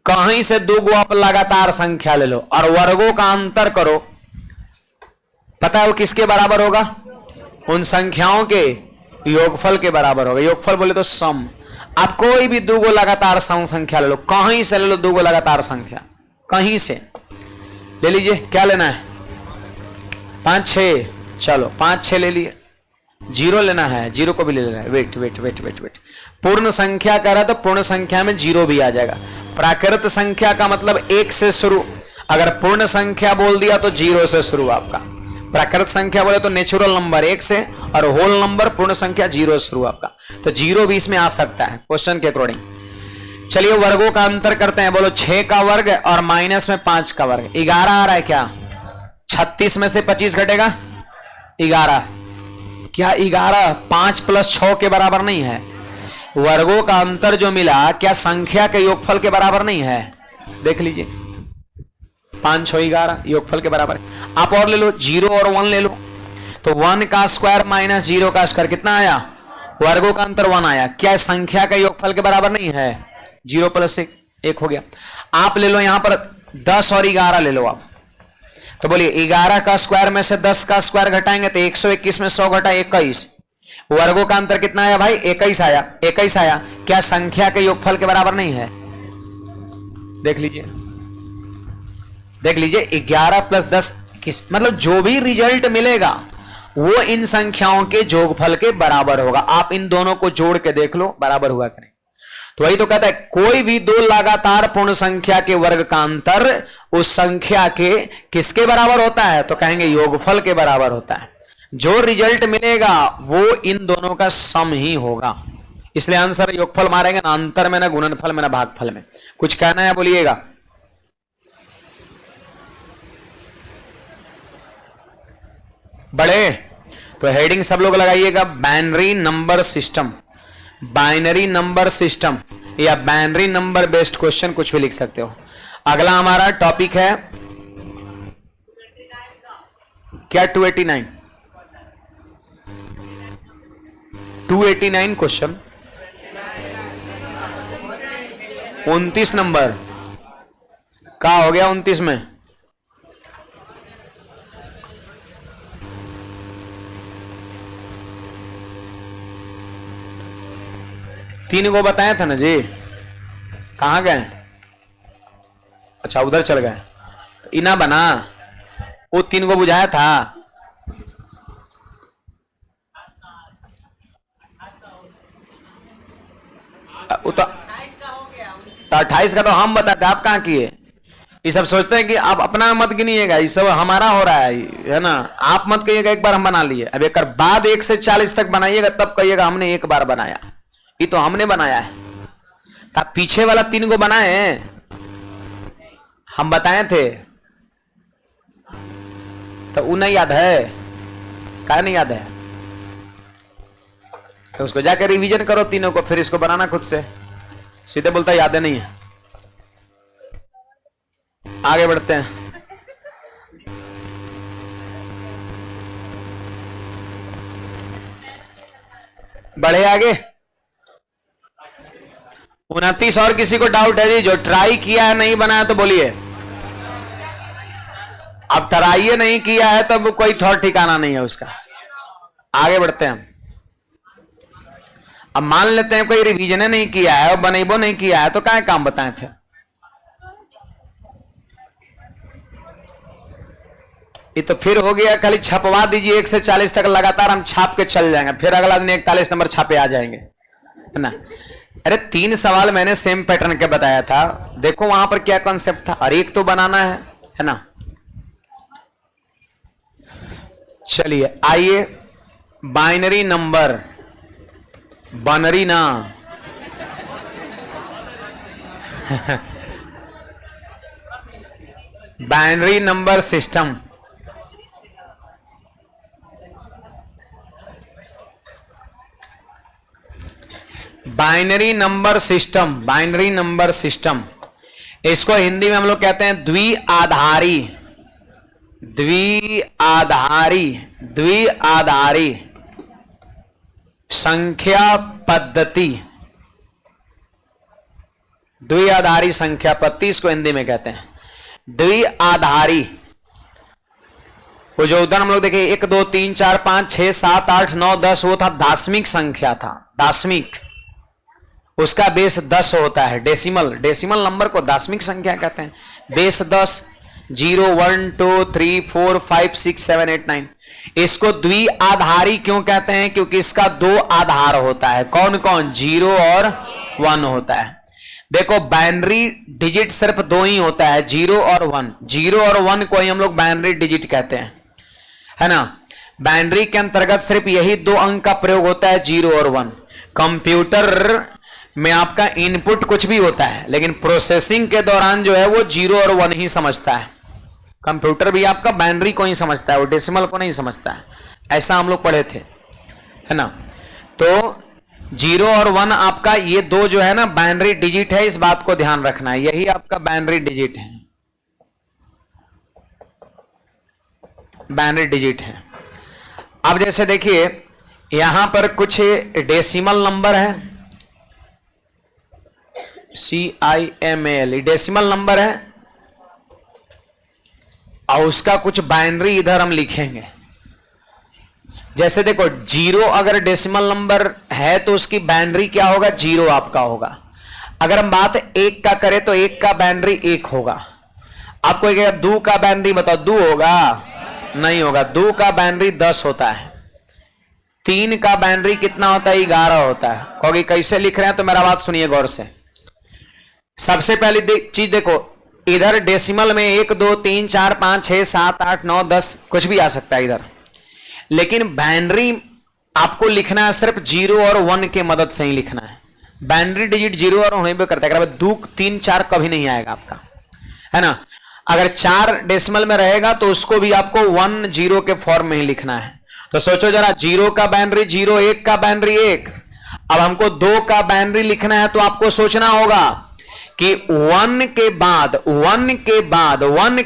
कहीं से दो गो आप लगातार संख्या ले लो और वर्गों का अंतर करो, पता है वो किसके बराबर होगा, उन संख्याओं के योगफल के बराबर होगा। योगफल बोले तो सम। आप कोई भी दो गो लगातार सम संख्या ले लो, कहीं से ले लो दो गो लगातार संख्या, कहीं से ले लीजिए। क्या लेना है, 5 6, चलो 5 6 ले लिए। जीरो लेना है, जीरो को भी ले लेना है। Wait wait wait wait wait, पूर्ण संख्या कह रहा तो पूर्ण संख्या में जीरो भी आ जाएगा। प्राकृत संख्या का मतलब 1 से शुरू, अगर पूर्ण संख्या बोल दिया तो 0 से शुरू आपका। प्राकृत संख्या बोले तो नेचुरल नंबर 1 से, और होल नंबर पूर्ण संख्या 0 से शुरू आपका, तो 0 भी इसमें आ सकता है क्वेश्चन के अकॉर्डिंग। चलिए वर्गों का अंतर करते हैं। बोलो 6 का वर्ग और माइनस में 5 का वर्ग, 11 आ रहा है क्या। 36 में से 25 घटेगा 11, क्या 11 5 + 6 के बराबर नहीं है। वर्गों का अंतर जो मिला क्या संख्या के योगफल के बराबर नहीं है, देख लीजिए 5 6 11 योगफल के बराबर। आप और ले लो 0 और 1 ले लो, तो 1 का स्क्वायर माइनस 0 का स्क्वायर कितना आया, वर्गों का अंतर 1 आया। क्या संख्या का योगफल के बराबर नहीं है, 0 + 1 1 हो गया। आप ले लो यहां पर 10 और 11 ले लो आप, तो बोलिए 11 का स्क्वायर में से 10 का स्क्वायर घटाएंगे तो 121 में 100 घटा 21, वर्गों का अंतर कितना आया भाई, 21 आया। 21 आया, क्या संख्या के योगफल के बराबर नहीं है, देख लीजिए देख लीजिए 11 + 10 21, मतलब जो भी रिजल्ट मिलेगा वो इन संख्याओं के जोगफल के बराबर होगा। आप इन दोनों को जोड़ के देख लो बराबर हुआ करें। तो वही तो कहता है कोई भी दो लगातार पूर्ण संख्या के वर्ग का अंतर उस संख्या के किसके बराबर होता है, तो कहेंगे योगफल के बराबर होता है। जो रिजल्ट मिलेगा वो इन दोनों का सम ही होगा, इसलिए आंसर योगफल मारेंगे ना अंतर में, ना गुणनफल में, ना भागफल में। कुछ कहना है बोलिएगा। बड़े तो हेडिंग सब लोग लगाइएगा, binary number system, binary number system या बाइनरी नंबर बेस्ड क्वेश्चन, कुछ भी लिख सकते हो। अगला हमारा टॉपिक है क्या, 289 क्वेश्चन 29 नंबर का हो गया। 29 में तीन को बताया था ना जी, कहां गए, अच्छा उधर चल गए, इना बना, वो 3 को बुझाया था। वो तो 28 का तो हम बताते, आप कहां किए। ये सब सोचते हैं कि आप अपना मत गिनिएगा, ये सब हमारा हो रहा है ना। आप मत कहिएगा एक बार हम बना लिए, अब एक बाद 1 से 40 तक बनाइएगा तब कहिएगा हमने एक बार बनाया। ये तो हमने बनाया है, आप पीछे वाला 3 को बनाए हैं, हम बताए थे, तो वो नहीं याद है, क्या नहीं याद है, तो उसको जाकर रिवीजन करो तीनों को, फिर इसको बनाना खुद से। सीधे बोलता याद नहीं है। आगे बढ़ते हैं। बढ़े आगे। 29 और किसी को डाउट है जी, जो ट्राई किया है नहीं बनाया तो बोलिए। अब ट्राई नहीं किया है तब कोई थोड़ा ठिकाना नहीं है उसका। आगे बढ़ते हैं। अब मान लेते हैं कोई रिवीजन नहीं किया है और बनेबो नहीं किया है, तो क्या काम बताएं फिर। ये तो फिर हो गया, खाली छपवा दीजिए 1 से 40 तक लगातार हम छाप के चल जाएंगे, फिर अगला दिन 41 नंबर छापे आ जाएंगे, है ना। अरे 3 सवाल मैंने सेम पैटर्न के बताया था, देखो वहां पर क्या कॉन्सेप्ट था, और एक तो बनाना है ना। चलिए आइए, बाइनरी नंबर, बनरी ना binary number system. Binary number system, binary number system, इसको हिंदी में हम लोग कहते हैं द्विआधारी, द्विआधारी, द्विआधारी संख्या पद्धति, द्विआधारी संख्या पद्धति इसको हिंदी में कहते हैं द्विआधारी। वो जो उदाहरण हम लोग देखे 1 2 3 4 5 6 7 8 9 10, वो था दाशमिक संख्या था, दाशमिक, उसका बेस 10 होता है। डेसिमल, डेसिमल नंबर को दाशमिक संख्या कहते हैं। बेस 10, 0 1 2 3 4 5 6 7 8 9। इसको द्विआधारी क्यों कहते हैं? क्योंकि इसका 2 आधार होता है। कौन कौन? 0 और 1 होता है। देखो बाइनरी डिजिट सिर्फ 2 ही होता है, 0 और 1। 0 और 1 को ही हम लोग बाइनरी डिजिट कहते हैं, है ना। बाइनरी के अंतर्गत सिर्फ यही 2 अंक का प्रयोग होता है, 0 और 1। कंप्यूटर में आपका इनपुट कुछ भी होता है, लेकिन प्रोसेसिंग के दौरान जो है वो 0 और 1 ही समझता है। कंप्यूटर भी आपका बाइनरी को ही समझता है, वो डेसिमल को नहीं समझता है। ऐसा हम लोग पढ़े थे, है ना। तो 0 और 1 आपका ये 2 जो है ना बाइनरी डिजिट है, इस बात को ध्यान रखना है, यही आपका बाइनरी डिजिट है, बाइनरी डिजिट है। अब जैसे देखिए यहां पर कुछ डेसिमल नंबर है, CIMAL डेसिमल नंबर है, और उसका कुछ बाइनरी इधर हम लिखेंगे। जैसे देखो 0 अगर डेसिमल नंबर है तो उसकी बाइनरी क्या होगा? 0 आपका होगा। अगर हम बात 1 का करें तो 1 का बाइनरी 1 होगा। आपको क्या 2 का बाइनरी बताओ? 2 होगा? नहीं होगा। 2 का बाइनरी 10 होता है। 3 का बाइनरी कितना होता है? 11 होता है। कहोगे कैसे लिख रहे हैं? तो मेरा बात सुनिए गौर से। सबसे पहली चीज देखो, इधर डेसिमल में 1 2 3 4 5 6 7 8 9 10 कुछ भी आ सकता है इधर, लेकिन बाइनरी आपको लिखना है सिर्फ 0 और 1 के मदद से ही लिखना है। बाइनरी डिजिट 0 और 1 पे करता है, अगर 2 3 4 कभी नहीं आएगा आपका, है ना। अगर 4 डेसिमल में रहेगा तो उसको भी आपको 1 0 के फॉर्म में ही लिखना है। तो सोचो जरा, 0 का बाइनरी 0, 1 का बाइनरी 1। अब हमको 2 का बाइनरी लिखना है तो आपको सोचना होगा कि 1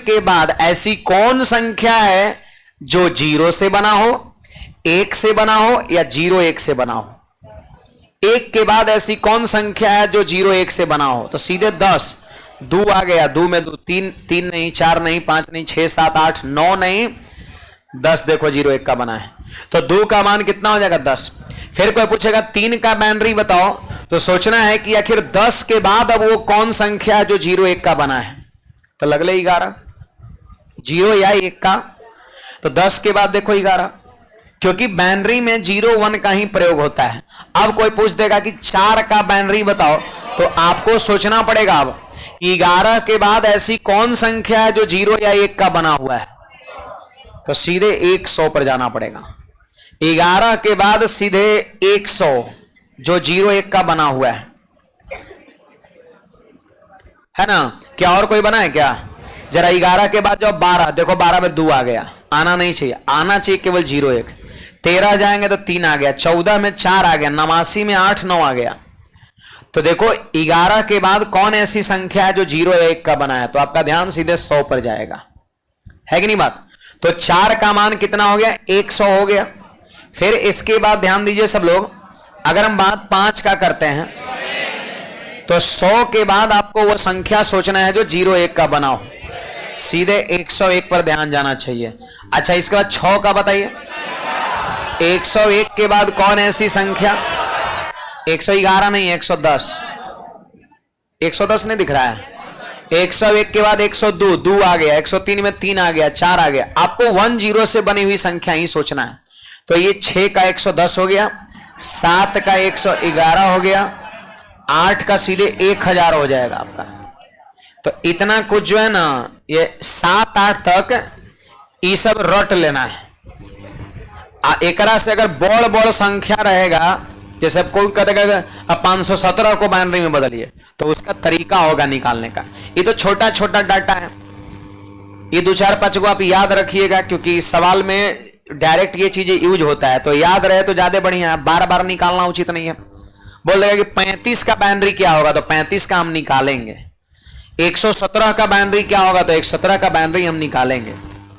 के बाद ऐसी कौन संख्या है जो 0 से बना हो, 1 से बना हो, या 0 1 से बना हो। 1 के बाद ऐसी कौन संख्या है जो 0 1 से बना हो? तो सीधे 10, 2 आ गया, 2 में 2, 3 नहीं, 4 नहीं, 5 नहीं, 6 7 8 9 नहीं, 10 देखो 0 1 का बना है। तो 2 का मान कितना हो जाएगा? 10। फिर कोई पूछेगा 3 का बाइनरी बताओ, तो सोचना है कि आखिर 10 के बाद अब वो कौन संख्या है जो 0 1 का बना है। तो लगले 11, 0 या 1 का, तो 10 के बाद देखो 11, क्योंकि बाइनरी में 0 1 का ही प्रयोग होता है। अब कोई पूछ देगा कि 4 का बाइनरी बताओ, तो आपको सोचना पड़ेगा अब 11 के बाद ऐसी कौन संख्या है जो 0 या 1 का बना हुआ है। तो सीधे 100 पर जाना पड़ेगा। 11 के बाद सीधे 100 जो 0 1 का बना हुआ है ना। क्या और कोई बना है क्या? जरा 11 के बाद जो 12, देखो 12 में 2 आ गया, आना नहीं चाहिए, आना चाहिए केवल 0 1। 13 जाएंगे तो 3 आ गया, 14 में 4 आ गया, 89 में 8 9 आ गया। तो देखो 11 के बाद कौन ऐसी संख्या है जो 0 या 1 का बना है, तो आपका ध्यान सीधे 100 पर जाएगा, है कि नहीं बात। तो 4 का मान कितना हो गया? 100 हो गया। फिर इसके बाद ध्यान दीजिए सब लोग, अगर हम बात 5 का करते हैं तो 100 के बाद आपको वो संख्या सोचना है जो 0 1 का बना हो, सीधे 101 पर ध्यान जाना चाहिए। अच्छा इसके बाद 6 का बताइए। 101 के बाद कौन ऐसी संख्या? 111 नहीं, 110। 110 नहीं दिख रहा है, 101 के बाद 102, 2 आ गया, 103 में 3 आ गया, 4 आ गया। आपको 10 से बनी हुई संख्या ही सोचना है। तो ये 6 का 110 हो गया, 7 का 111 हो गया, 8 का सीधे 1000 हो जाएगा आपका। तो इतना कुछ जो है ना, ये 7-8 तक ये सब रट लेना है। एकरा से अगर बड़ बड़ संख्या रहेगा, जैसे कोई कहेगा 517 को बाइनरी में बदलिए, तो उसका तरीका होगा निकालने का। ये तो छोटा छोटा डाटा है, ये 2-4-5 को आप याद रखिएगा, क्योंकि इस सवाल में डायरेक्ट ये चीजें यूज होता है, तो याद रहे तो ज्यादा बढ़िया है। बार बार निकालना उचित नहीं है। बोल देगा कि 35 का बाइनरी क्या होगा, तो 35 का हम निकालेंगे। 117 का बाइनरी क्या होगा, तो 117 का बाइनरी हम निकालेंगे,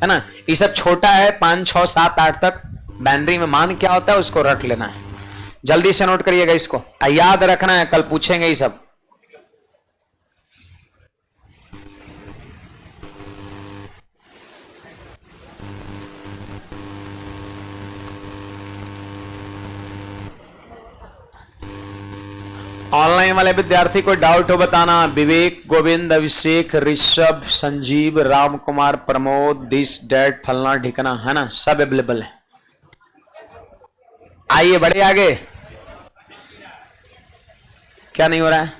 है ना। ये सब छोटा है, 5, 6, 7, 8 तक बाइनरी में मान क्या होता है उसको रट लेना है। जल्दी से नोट करिएगा इसको, याद रखना है, कल पूछेंगे ये सब। ऑनलाइन वाले विद्यार्थी को डाउट हो बताना। विवेक, गोविंद, अभिषेक, ऋषभ, संजीव, राम कुमार, प्रमोद, दिस, डेट, फलना ढिकना, है ना, सब अवेलेबल है। आइए बढ़े आगे। क्या नहीं हो रहा है?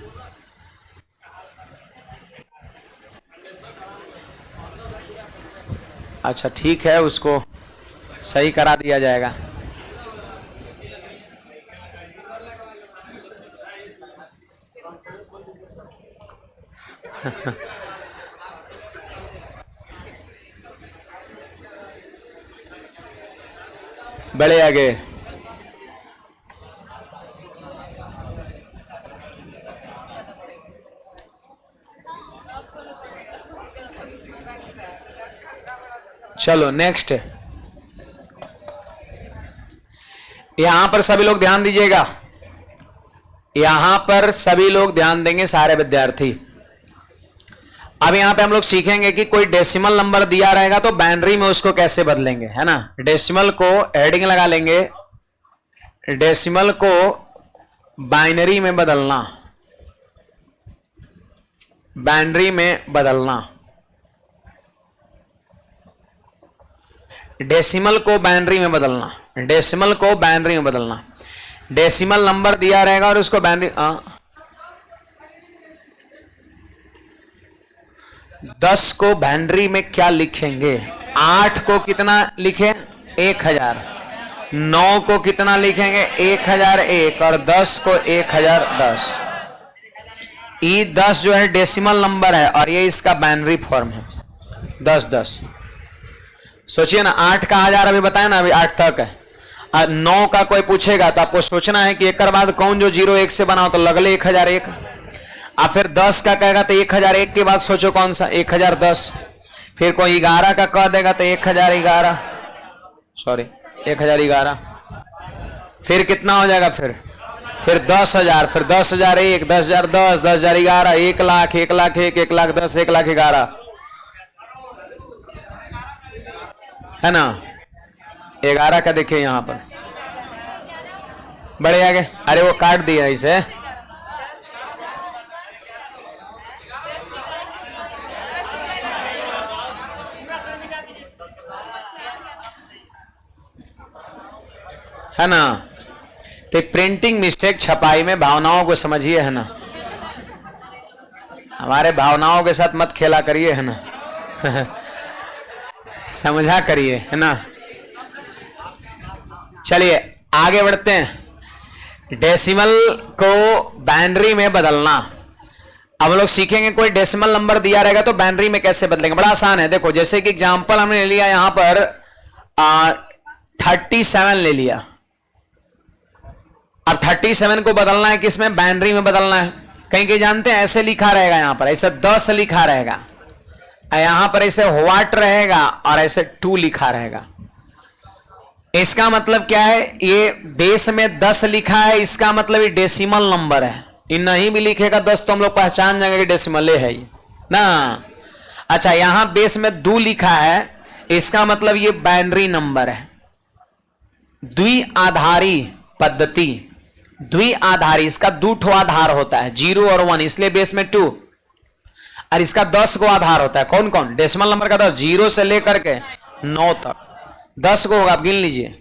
अच्छा ठीक है, उसको सही करा दिया जाएगा। बड़े आगे। चलो नेक्स्ट, यहां पर सभी लोग ध्यान दीजिएगा, यहां पर सभी लोग ध्यान देंगे, सारे विद्यार्थी। अब यहां पे हम लोग सीखेंगे कि कोई डेसिमल नंबर दिया रहेगा तो बाइनरी में उसको कैसे बदलेंगे, है ना। डेसिमल को हेडिंग लगा लेंगे, डेसिमल को बाइनरी में बदलना, बाइनरी में बदलना, डेसिमल को बाइनरी में बदलना, डेसिमल को बाइनरी में बदलना। डेसिमल नंबर दिया रहेगा और उसको बाइनरी, 10 को बाइनरी में क्या लिखेंगे? 8 को कितना लिखे? 1000। 9 को कितना लिखेंगे? 1001। और 10 को 1010। ये 10 जो है डेसिमल नंबर है और ये इसका बाइनरी फॉर्म है, 10-10। सोचिए ना, 8 का 1000 अभी बताया ना, अभी 8 तक है। 9 का कोई पूछेगा तो आपको सोचना है कि एक बाद कौन जो 0-1 से बनाओ, तो लगले 1001। अब फिर 10 का कहेगा तो 1001 के बाद सोचो कौन सा, 1010। फिर कोई 11 का कह देगा तो 1011, सॉरी 1011। फिर कितना हो जाएगा? फिर 10,000, फिर 10,001, 10,010, 10,011, 1 लाख, 1 लाख 1, 1 लाख 10, 1 लाख 11, है ना। 11 का देखिए यहां पर, बड़े आगे। अरे वो काट दिया इसे, है ना। तो प्रिंटिंग मिस्टेक, छपाई में भावनाओं को समझिए, है ना। हमारे भावनाओं के साथ मत खेला करिए, है ना। समझा करिए, है ना। चलिए आगे बढ़ते हैं। डेसिमल को बाइनरी में बदलना। अब लोग सीखेंगे कोई डेसिमल नंबर दिया रहेगा तो बाइनरी में कैसे बदलेंगे। बड़ा आसान है, देखो जैसे कि एग्जांपल हमने ले लिया यहां पर 37 ले लिया। अब 37 को बदलना है किसमें? बाइनरी में बदलना है। कहीं कहीं जानते हैं ऐसे लिखा रहेगा, यहां पर ऐसे 10 लिखा रहेगा, यहां पर ऐसे व्हाट रहेगा और ऐसे 2 लिखा रहेगा। इसका मतलब क्या है? ये बेस में 10 लिखा है, इसका मतलब ये डेसिमल नंबर है। ये नहीं भी लिखेगा 10 तो हम लोग पहचान जाएंगे कि डेसिमल है ये ना। अच्छा, यहां बेस में 2 लिखा है, इसका मतलब ये बाइनरी नंबर है। द्विआधारी पद्धति, द्विआधारी, इसका 2 ठो आधार होता है, 0 और 1, इसलिए बेस में 2। और इसका 10 को आधार होता है। कौन कौन? डेसिमल नंबर का 10, 0 से लेकर के 9 तक 10 को होगा। आप गिन लीजिए,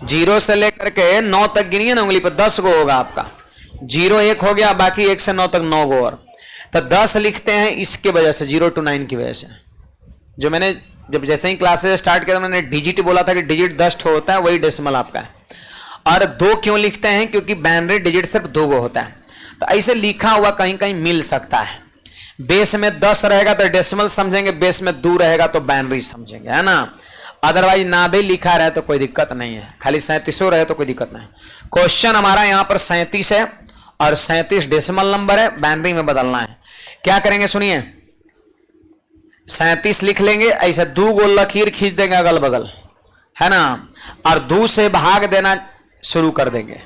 0 से लेकर के 9 तक गिनिए ना उंगली पर, 10 को होगा आपका। 0 1 हो गया, बाकी 1 से 9 तक 9 गो और। तो 10 लिखते हैं इसके वजह से, 0 to 9 की वजह से। जो मैंने जब जैसे ही क्लासेस स्टार्ट किया मैंने डिजिट बोला था कि डिजिट 10 होता है, वही डेसिमल आपका है। और 2 क्यों लिखते हैं? क्योंकि बाइनरी डिजिट सिर्फ 2 गो होता है। तो ऐसे लिखा हुआ कहीं कहीं मिल सकता है। बेस में 10 रहेगा तो डेसिमल समझेंगे, बेस में 2 रहेगा तो बाइनरी समझेंगे, है ना। अदरवाइज ना भी लिखा रहे तो कोई दिक्कत नहीं है, खाली 37 रहे तो कोई दिक्कत नहीं। क्वेश्चन हमारा यहां पर 37 है और 37 डेसिमल नंबर है, बाइनरी में बदलना है। क्या करेंगे सुनिए, 37 लिख लेंगे, ऐसे 2 गोल लकीर खींच देंगे अगल बगल, है ना, और 2 से भाग देना शुरू कर देंगे।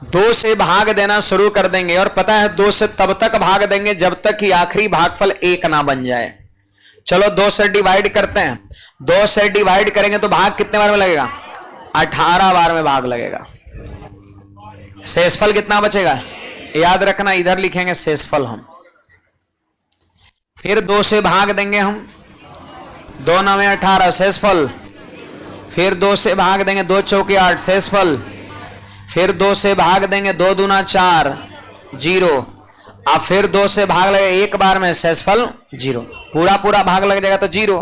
2 से भाग देना शुरू कर देंगे, और पता है 2 से तब तक भाग देंगे जब तक कि आखिरी भागफल 1 ना बन जाए। चलो 2 से डिवाइड करते हैं, 2 से डिवाइड करेंगे तो भाग कितने बार में लगेगा? 18 बार में भाग लगेगा। शेषफल कितना बचेगा? याद रखना, इधर लिखेंगे शेषफल हम। फिर 2 से भाग देंगे हम, 2 9 18 शेषफल। फिर 2 से भाग देंगे, 2 चौके 8 शेषफल। फिर 2 से भाग देंगे, 2 दूना 4 0। अब फिर 2 से भाग लगेगा एक बार में, शेषफल 0। पूरा पूरा भाग लग जाएगा तो 0।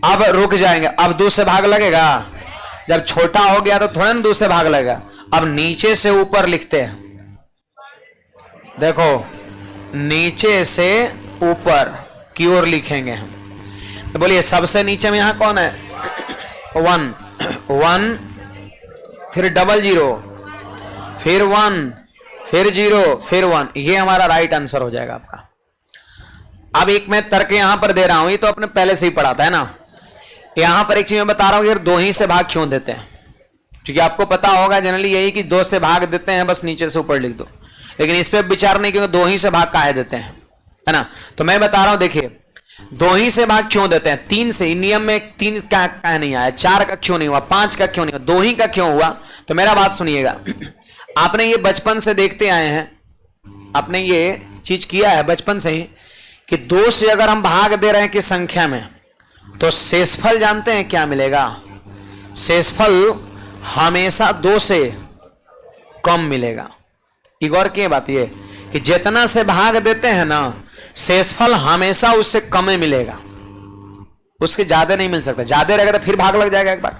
अब रुक जाएंगे, अब 2 से भाग लगेगा। जब छोटा हो गया तो थोड़ा ना 2 से भाग लगेगा। अब नीचे से ऊपर लिखते हैं, देखो नीचे से ऊपर की ओर लिखेंगे हम। तो बोलिए सबसे नीचे में यहां कौन है? 1 1, फिर 00, फिर 1, फिर 0, फिर 1। ये हमारा राइट आंसर हो जाएगा आपका। अब एक मैं तर्क यहां पर दे रहा हूं, ये तो अपने पहले से ही पढ़ा था, है ना। यहां पर एक चीज मैं बता रहा हूं, यार 2 ही से भाग क्यों देते हैं? क्योंकि आपको पता होगा जनरली यही कि 2 से भाग देते हैं, बस नीचे से ऊपर लिख दो। लेकिन इस पे विचार नहीं, क्योंकि 2 ही से भाग काहे देते हैं, है ना। तो मैं बता रहा हूं, देखिए 2 ही से भाग क्यों देते हैं? 3 से, नियम में 3 का नहीं आया, 4 का क्यों नहीं हुआ, 5 का क्यों नहीं हुआ, 2 ही का क्यों हुआ? तो मेरा बात सुनिएगा, आपने ये बचपन से देखते आए हैं, आपने ये चीज किया है बचपन से ही कि 2 से अगर हम भाग दे रहे हैं किस संख्या में, तो शेषफल जानते हैं क्या मिलेगा? शेषफल हमेशा 2 से कम मिलेगा। गौर की बात ये कि जितना से भाग देते हैं ना, शेषफल हमेशा उससे कम ही मिलेगा, उसके ज्यादा नहीं मिल सकता। ज्यादा रहेगा तो फिर भाग लग जाएगा एक बार,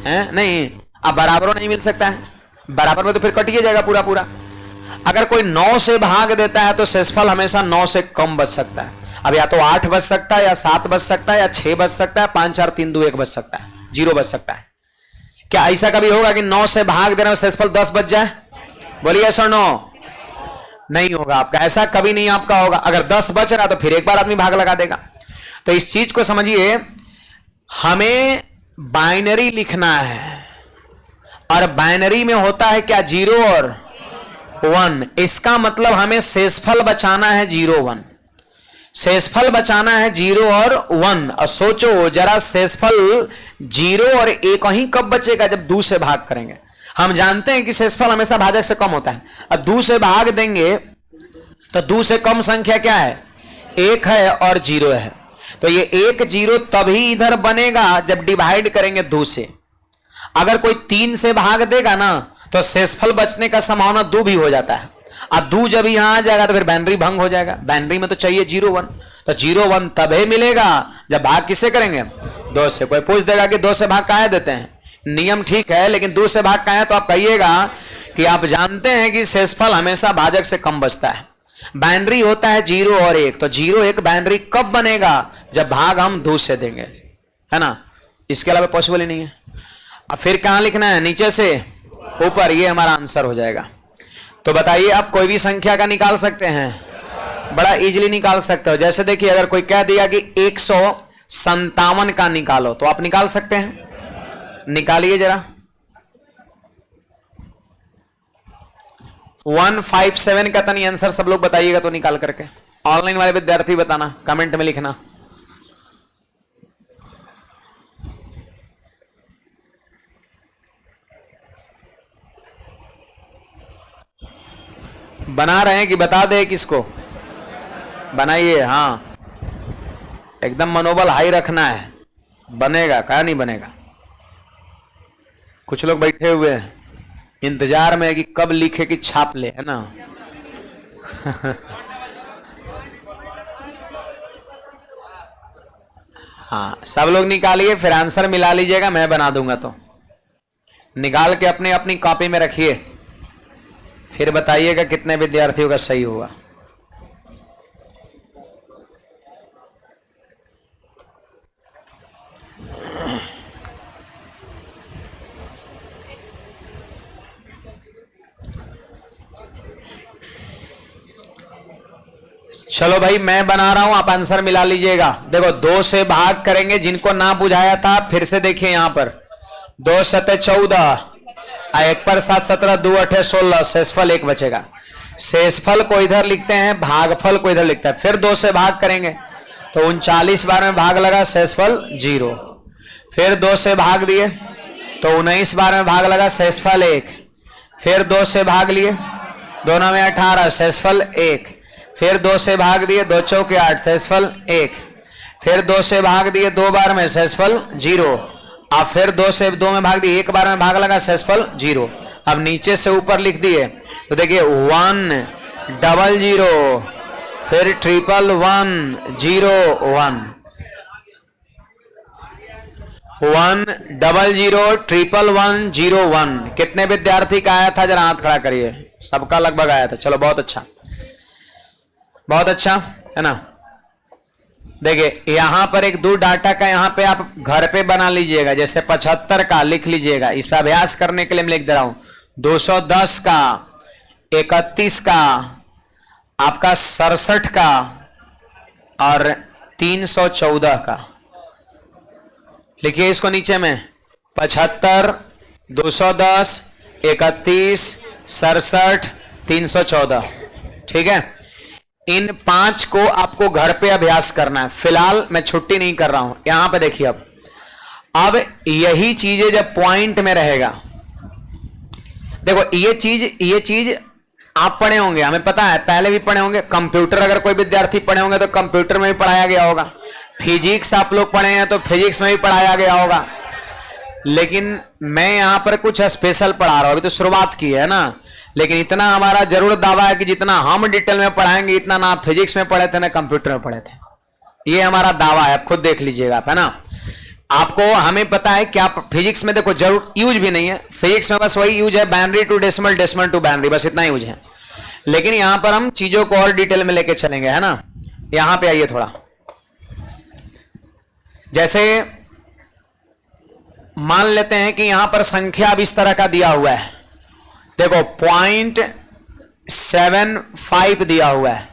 है नहीं। अब बराबर नहीं मिल सकता है, बराबर में तो फिर कटिए जाएगा पूरा पूरा। अगर कोई 9 से भाग देता है तो शेषफल हमेशा 9 से कम बच सकता है। अब या तो 8 बच सकता है, या 7 बच सकता है, या 6 बच सकता है, 5 4 3 2 1 बच सकता है, 0 बच सकता है। क्या ऐसा कभी होगा कि 9 से भाग देना और शेषफल 10 बच जाए? बोलिए सर, नो नहीं होगा आपका, ऐसा कभी नहीं आपका होगा। अगर 10 बच रहा तो फिर एक बार आदमी भाग लगा देगा। तो इस चीज को समझिए, हमें बाइनरी लिखना है, और बाइनरी में होता है क्या? 0 और 1। इसका मतलब हमें शेषफल बचाना है 0 1, शेषफल बचाना है 0 और 1। और सोचो जरा, शेषफल 0 और 1 ही कब बचेगा? जब 2 से भाग करेंगे। हम जानते हैं कि शेषफल हमेशा भाजक से कम होता है। अब 2 से भाग देंगे तो 2 से कम संख्या क्या है? 1 है और 0 है। तो ये 1 0 तभी इधर बनेगा जब डिवाइड करेंगे 2 से। अगर कोई 3 से भाग देगा ना, तो शेषफल बचने का संभावना 2 भी हो जाता है। अब 2 जब यहां आ जाएगा तो फिर बाइनरी भंग हो जाएगा। बाइनरी में तो चाहिए 0 1, तो 0 1 तभी मिलेगा जब भाग किससे करेंगे? 2 से। कोई पूछ देगा कि 2 से भाग काहे देते हैं? नियम ठीक है, लेकिन 2 से भाग काहे? तो आप कहिएगा कि आप जानते हैं कि शेषफल हमेशा भाजक से कम बचता है। बाइनरी होता है 0 और 1, तो 0 1 बाइनरी कब बनेगा? जब भाग हम 2 से देंगे, है ना। इसके अलावा पॉसिबल ही नहीं है। अब फिर कहां लिखना है? नीचे से ऊपर। ये हमारा आंसर हो जाएगा। तो बताइए, आप कोई भी संख्या का निकाल सकते हैं, बड़ा इजीली निकाल सकते हो। जैसे देखिए, अगर कोई कह दिया कि 157 का निकालो, तो आप निकाल सकते हैं। निकालिए जरा। 157 का तनी आंसर सब लोग बताइएगा तो निकाल करके। ऑनलाइन वाले विद्यार्थी बताना, कमेंट में लिखना। बना रहे हैं कि बता दे किसको? बनाइए, हाँ एकदम मनोबल हाई रखना है, बनेगा, क्या नहीं बनेगा। कुछ लोग बैठे हुए हैं इंतजार में कि कब लिखे कि छाप ले, है ना। हाँ सब लोग निकालिए, फिर आंसर मिला लीजिएगा, मैं बना दूंगा। तो निकाल के अपनी अपनी कॉपी में रखिए, फिर बताइएगा कितने विद्यार्थियों का सही हुआ। चलो भाई मैं बना रहा हूं, आप आंसर मिला लीजिएगा। देखो 2 से भाग करेंगे, जिनको ना बुझाया था फिर से देखिए यहां पर 2 सते 14, 1 पर 7 17, 2 8 16, शेषफल 1 बचेगा। शेषफल को इधर लिखते हैं, भागफल को इधर लिखते हैं। फिर 2 से भाग करेंगे तो 39 बार में भाग लगा, शेषफल 0। फिर 2 से भाग दिए तो 19 बार में भाग लगा, शेषफल 1। फिर 2 से भाग लिए, 2 9 में 18, शेषफल 1। फिर 2 से भाग दिए, 2 चौके 8, शेषफल 1। फिर 2 से भाग दिए 2 बार में, शेषफल 0। अब फिर 2 से 2 में भाग दिए, 1 बार में भाग लगा, शेषफल 0। अब नीचे से ऊपर लिख दिए तो देखिए 1 0 0, फिर 1 1 0 1, 1 0 0 1 1 0 1। कितने विद्यार्थी का आया था, जरा हाथ खड़ा करिए। सबका लगभग आया था, चलो बहुत अच्छा, बहुत अच्छा है ना। देखिए यहां पर एक दूर डाटा का, यहां पे आप घर पे बना लीजिएगा। जैसे 75 का लिख लीजिएगा, इस पर अभ्यास करने के लिए मैं लिख दे रहा हूं। 210 का, 31 का, आपका 67 का और 314 का। लिखिए इसको नीचे में, 75, 210, 31, 67, 314। ठीक है, इन 5 को आपको घर पे अभ्यास करना है। फिलहाल मैं छुट्टी नहीं कर रहा हूं। यहां पे देखिए, अब यही चीजें जब पॉइंट में रहेगा, देखो ये चीज आप पढ़े होंगे, हमें पता है, पहले भी पढ़े होंगे। कंप्यूटर अगर कोई विद्यार्थी पढ़े होंगे तो कंप्यूटर में भी पढ़ाया गया होगा। फिजिक्स आप लोग पढ़े हैं तो फिजिक्स में भी पढ़ाया गया होगा। लेकिन मैं यहां पर कुछ स्पेशल पढ़ा रहा हूं, अभी तो शुरुआत की है ना। लेकिन इतना हमारा जरूर दावा है कि जितना हम डिटेल में पढ़ाएंगे, इतना ना फिजिक्स में पढ़े थे ना कंप्यूटर में पढ़े थे। ये हमारा दावा है, आप खुद देख लीजिएगा, है ना। आपको हमें पता है कि आप फिजिक्स में देखो जरूर यूज भी नहीं है। फिजिक्स में बस वही यूज है, binary to decimal, decimal to binary, बस इतना यूज है। लेकिन यहां पर हम चीजों को और डिटेल में लेके चलेंगे, है ना। यहां पे आइए थोड़ा, जैसे मान लेते हैं कि यहां पर संख्या अब इस तरह का दिया हुआ है। देखो 0.75 दिया हुआ है,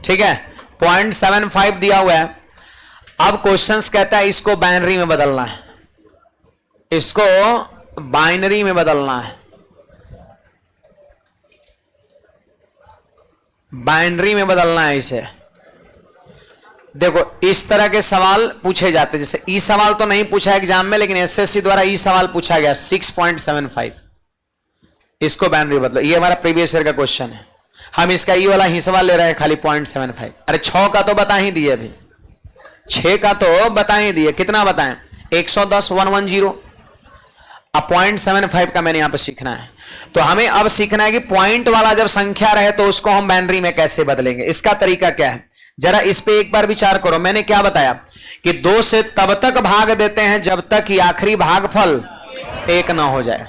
ठीक है, 0.75 दिया हुआ है। अब क्वेश्चंस कहता है इसको बाइनरी में बदलना है, इसको बाइनरी में बदलना है, बाइनरी में बदलना है इसे। देखो इस तरह के सवाल पूछे जाते हैं। जैसे ई सवाल तो नहीं पूछा एग्जाम में, लेकिन एसएससी द्वारा ई सवाल पूछा गया 6.75, इसको बाइनरी बदलो। ये हमारा प्रीवियस ईयर का क्वेश्चन है। हम इसका ई वाला ही सवाल ले रहे हैं खाली 0.75। अरे 6 का तो बता ही दिए, अभी 6 का तो बता ही दिए। कितना बताएं, 110 110। अब 0.75 का मैंने यहां पर सीखना है। तो हमें अब सीखना है कि पॉइंट वाला जब संख्या रहे तो उसको हम बाइनरी में कैसे बदलेंगे। इसका तरीका क्या है, जरा इस पे एक बार विचार करो। मैंने क्या बताया कि 2 से तब तक भाग देते हैं जब तक कि आखिरी भागफल 1 ना हो जाए।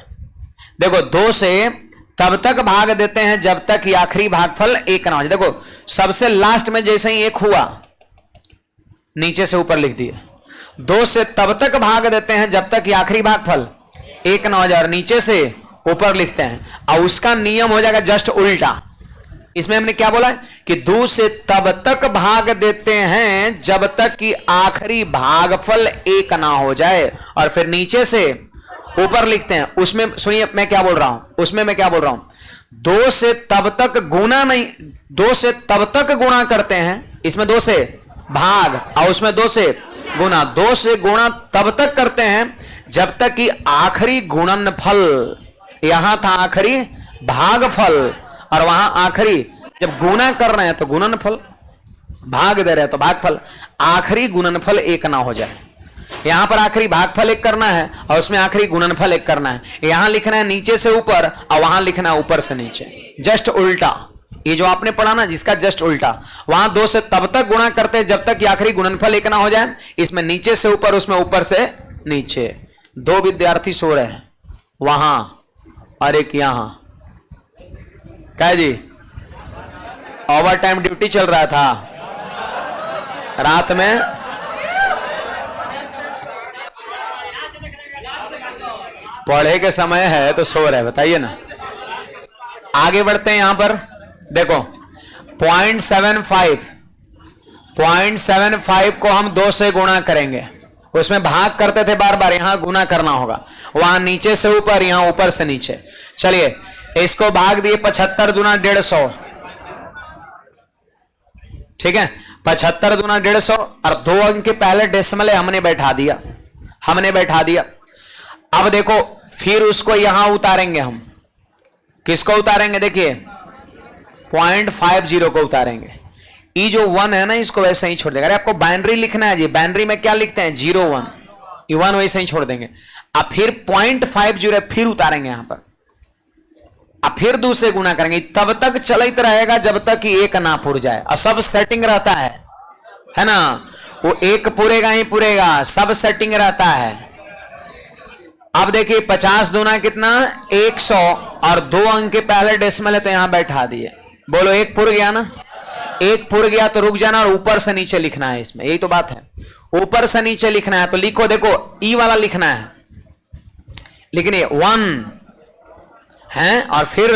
देखो 2 से तब तक भाग देते हैं जब तक कि आखिरी भागफल 1 ना हो जाए। देखो सबसे लास्ट में जैसे ही 1 हुआ, नीचे से ऊपर लिख दिए। 2 से तब तक भाग देते हैं जब तक कि आखिरी भागफल 1 ना हो जाए, और नीचे से ऊपर लिखते हैं। और उसका नियम हो जाएगा जस्ट उल्टा। इसमें हमने क्या बोला कि 2 से तब तक भाग देते हैं जब तक कि आखिरी भागफल 1 ना हो जाए, और फिर नीचे से ऊपर लिखते हैं। उसमें सुनिए मैं क्या बोल रहा हूं, उसमें मैं क्या बोल रहा हूं, 2 से तब तक गुना नहीं, 2 से तब तक गुणा करते हैं। इसमें 2 से भाग और उसमें 2 से गुणा। 2 से गुणा तब तक करते हैं जब तक कि आखिरी गुणनफल, यहां था आखिरी भागफल और वहां आखिरी, जब गुणा कर रहे हैं तो गुणनफल। भाग दे रहे हैं तो भागफल, आखिरी गुणनफल एक ना हो जाए। यहां पर आखिरी भागफल एक करना है और उसमें आखिरी गुणनफल एक करना है। यहां लिखना है नीचे से ऊपर और वहां लिखना है ऊपर से नीचे, जस्ट उल्टा। ये जो आपने पढ़ा ना जिसका जस्ट उल्टा, वहां 2 से तब तक गुणा करते हैं जब तक आखिरी गुणनफल एक ना हो जाए। इसमें नीचे से ऊपर, उसमें ऊपर से नीचे। 2 विद्यार्थी सो रहे हैं वहां और एक यहां। क्या जी, ओवर टाइम ड्यूटी चल रहा था रात में। पढ़े के समय है तो सो रहे, बताइए ना। आगे बढ़ते हैं। यहां पर देखो 0.75 को हम 2 से गुणा करेंगे। उसमें भाग करते थे बार बार, यहां गुना करना होगा। वहां नीचे से ऊपर, यहां ऊपर से नीचे। चलिए इसको भाग दिए 75 दूना 150, ठीक है। 75 दूना 150 और 2 अंक के पहले डेसिमल हमने बैठा दिया, अब देखो फिर उसको यहां उतारेंगे हम। किसको उतारेंगे, देखिए 0.50 को उतारेंगे। ये जो 1 है ना इसको वैसे ही छोड़ देंगे। अरे आपको बाइनरी लिखना है जी, बाइनरी में क्या लिखते हैं 0 1, ये 1 वैसे ही छोड़ देंगे। अब फिर 0.50 फिर उतारेंगे यहां पर, अब फिर 2 से गुना करेंगे। तब तक चलते रहेगा जब तक कि 1 ना पुर जाए। और सब सेटिंग रहता है ना, वो 1 पूरेगा ही पूरेगा, सब सेटिंग रहता है। अब देखिए 50 दूना कितना 100 और 2 अंक के पहले डेसिमल है तो यहां बैठा दिए। बोलो 1 पुर गया ना, 1 पुर गया तो रुक जाना और ऊपर से नीचे लिखना है। इसमें यही तो बात है, ऊपर से नीचे लिखना है। तो लिखो, देखो ई वाला लिखना है, लेकिन ये 1 है और फिर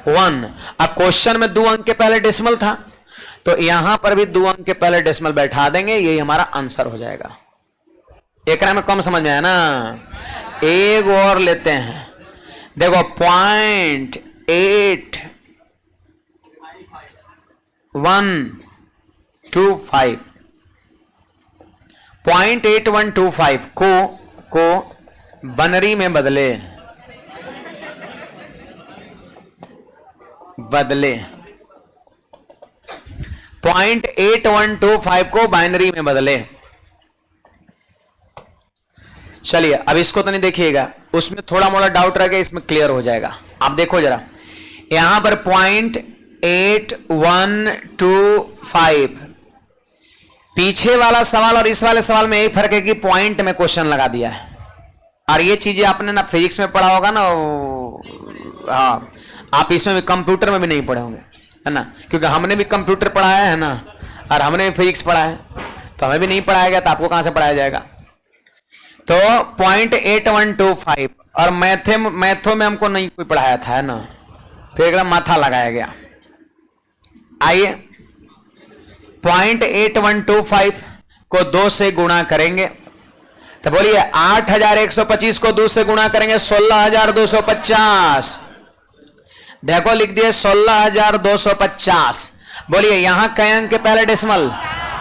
1। अब क्वेश्चन में 2 अंक के पहले डेसिमल था तो यहां पर भी 2 अंक के पहले डेसिमल बैठा देंगे, यही हमारा आंसर हो जाएगा। एक में कम समझ में आया ना। एक और लेते हैं, देखो 0.8125 0.8125 को बनरी में बदले 0.8125 को बाइनरी में बदले। चलिए अब इसको तो नहीं देखिएगा, उसमें थोड़ा मोड़ा डाउट रह गया, इसमें क्लियर हो जाएगा। आप देखो जरा, यहां पर 0.8125, पीछे वाला सवाल और इस वाले सवाल में यही फर्क है कि पॉइंट में क्वेश्चन लगा दिया है। और ये चीजें आपने ना फिजिक्स में पढ़ा होगा ना, हाँ आप इसमें भी, कंप्यूटर में भी नहीं पढ़े होंगे, है ना, क्योंकि हमने भी कंप्यूटर पढ़ाया है ना, और हमने भी फिजिक्स पढ़ा है, तो हमें भी नहीं पढ़ाया गया तो आपको कहां से पढ़ाया जाएगा। तो 0.8125 और मैथो में हमको नहीं कोई पढ़ाया था, है ना, फिर एकदम माथा लगाया गया। आइए 0.8125 को 2 से गुणा करेंगे तो बोलिए 8125 को 2 से गुणा करेंगे 16250। देखो लिख दिए 16250। बोलिए यहां कई अंक के पहले डेसिमल,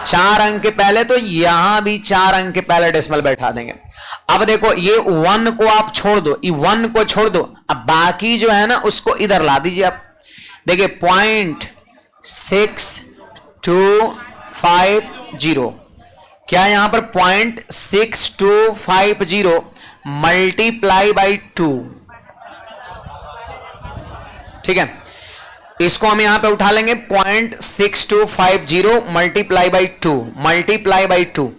4 अंक के पहले, तो यहां भी 4 अंक के पहले डेसिमल बैठा देंगे। अब देखो ये 1 को आप छोड़ दो, ये 1 को छोड़ दो, अब बाकी जो है ना उसको इधर ला दीजिए आप। देखिए 0.6250, क्या यहां पर 0.6250 मल्टीप्लाई बाई 2, ठीक है। इसको हम यहां पे उठा लेंगे 0.6250 मल्टीप्लाई बाई 2।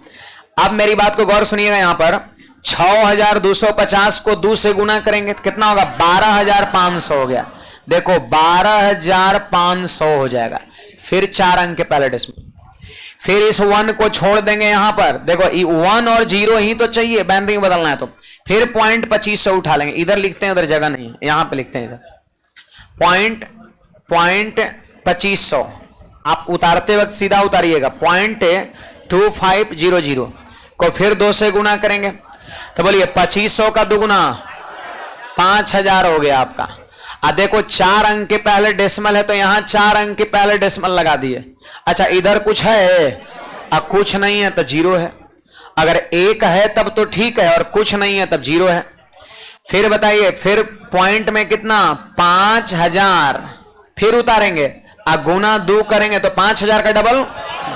अब मेरी बात को गौर सुनिएगा, यहां पर 6250 को 2 से गुना करेंगे तो कितना होगा 12500 हो गया। देखो 12500 हो जाएगा। फिर 4 अंक के पहले डेसिमल, फिर इस 1 को छोड़ देंगे यहां पर। देखो 1 और 0 ही तो चाहिए, बाइनरी बदलना है तो फिर 0.2500 उठा लेंगे। इधर लिखते हैं, उधर जगह नहीं है, यहां पे लिखते हैं इधर 0.2500। आप उतारते वक्त सीधा उतारिएगा 0.2500 को फिर 2 से गुना करेंगे तो बोलिए 2500 का दुगुना 5000 हो गया आपका। अब देखो 4 अंक के पहले डेसिमल है तो यहां 4 अंक के पहले डेसिमल लगा दिए। अच्छा इधर कुछ है, अब कुछ नहीं है तो 0 है। अगर 1 है तब तो ठीक है और कुछ नहीं है तब 0 है। फिर बताइए, फिर पॉइंट में कितना 5000, फिर उतारेंगे गुना 2 करेंगे तो 5000 का डबल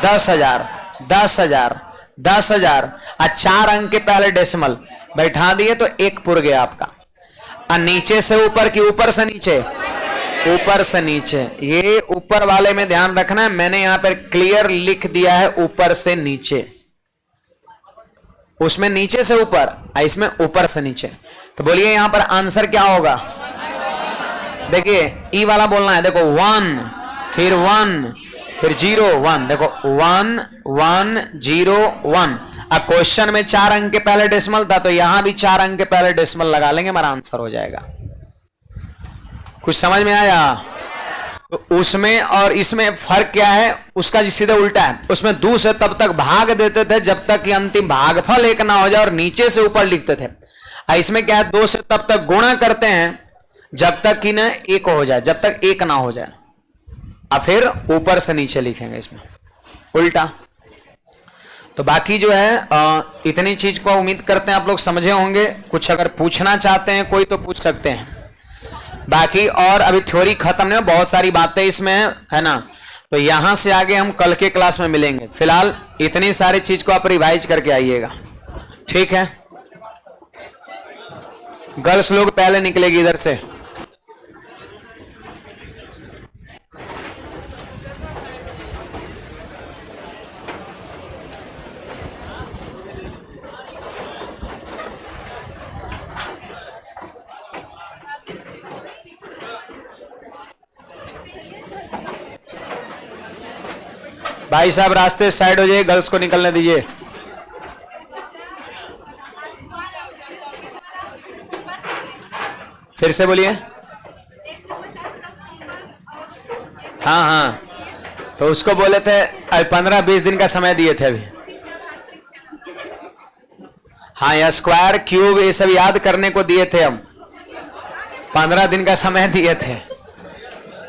10,000, 10,000, 10,000। 4 अंक के पहले डेसिमल बैठा दिए तो 1 पुर गया आपका। नीचे से ऊपर की ऊपर से नीचे, ऊपर से नीचे। ये ऊपर वाले में ध्यान रखना है, मैंने यहां पर क्लियर लिख दिया है ऊपर से नीचे। उसमें नीचे से ऊपर, इसमें ऊपर से नीचे। तो बोलिए यहां पर आंसर क्या होगा? देखिए ई वाला बोलना है। देखो 1 फिर 1 फिर 0 1। देखो 1 1 0 1। अब क्वेश्चन में 4 अंक के पहले डेसिमल था तो यहां भी 4 अंक के पहले डेसिमल लगा लेंगे, हमारा आंसर हो जाएगा। कुछ समझ में आया? तो उसमें और इसमें फर्क क्या है? उसका सीधे उल्टा है। उसमें 2 से तब तक भाग देते थे जब तक कि अंतिम भागफल 1 ना हो जाए और नीचे से ऊपर लिखते थे। इसमें क्या है? 2 से तब तक गुणा करते हैं जब तक कि ना 1 हो जाए, जब तक 1 ना हो जाए, और फिर ऊपर से नीचे लिखेंगे इसमें उल्टा। तो बाकी जो है इतनी चीज को उम्मीद करते हैं आप लोग समझे होंगे। कुछ अगर पूछना चाहते हैं कोई तो पूछ सकते हैं। बाकी और अभी थ्योरी खत्म नहीं, बहुत सारी बातें इसमें है ना। तो यहां से आगे हम कल के क्लास में मिलेंगे। फिलहाल इतनी सारी चीज को आप रिवाइज करके आइएगा, ठीक है? गर्ल्स लोग पहले निकलेगी इधर से। भाई साहब रास्ते साइड हो जाइए, गर्ल्स को निकलने दीजिए। फिर से बोलिए। हाँ हाँ, तो उसको बोले थे 15-20 दिन का समय दिए थे अभी। हाँ, या स्क्वायर क्यूब ये सब याद करने को दिए थे हम। 15 दिन का समय दिए थे,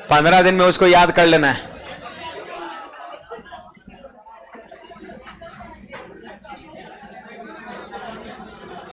15 दिन में उसको याद कर लेना है।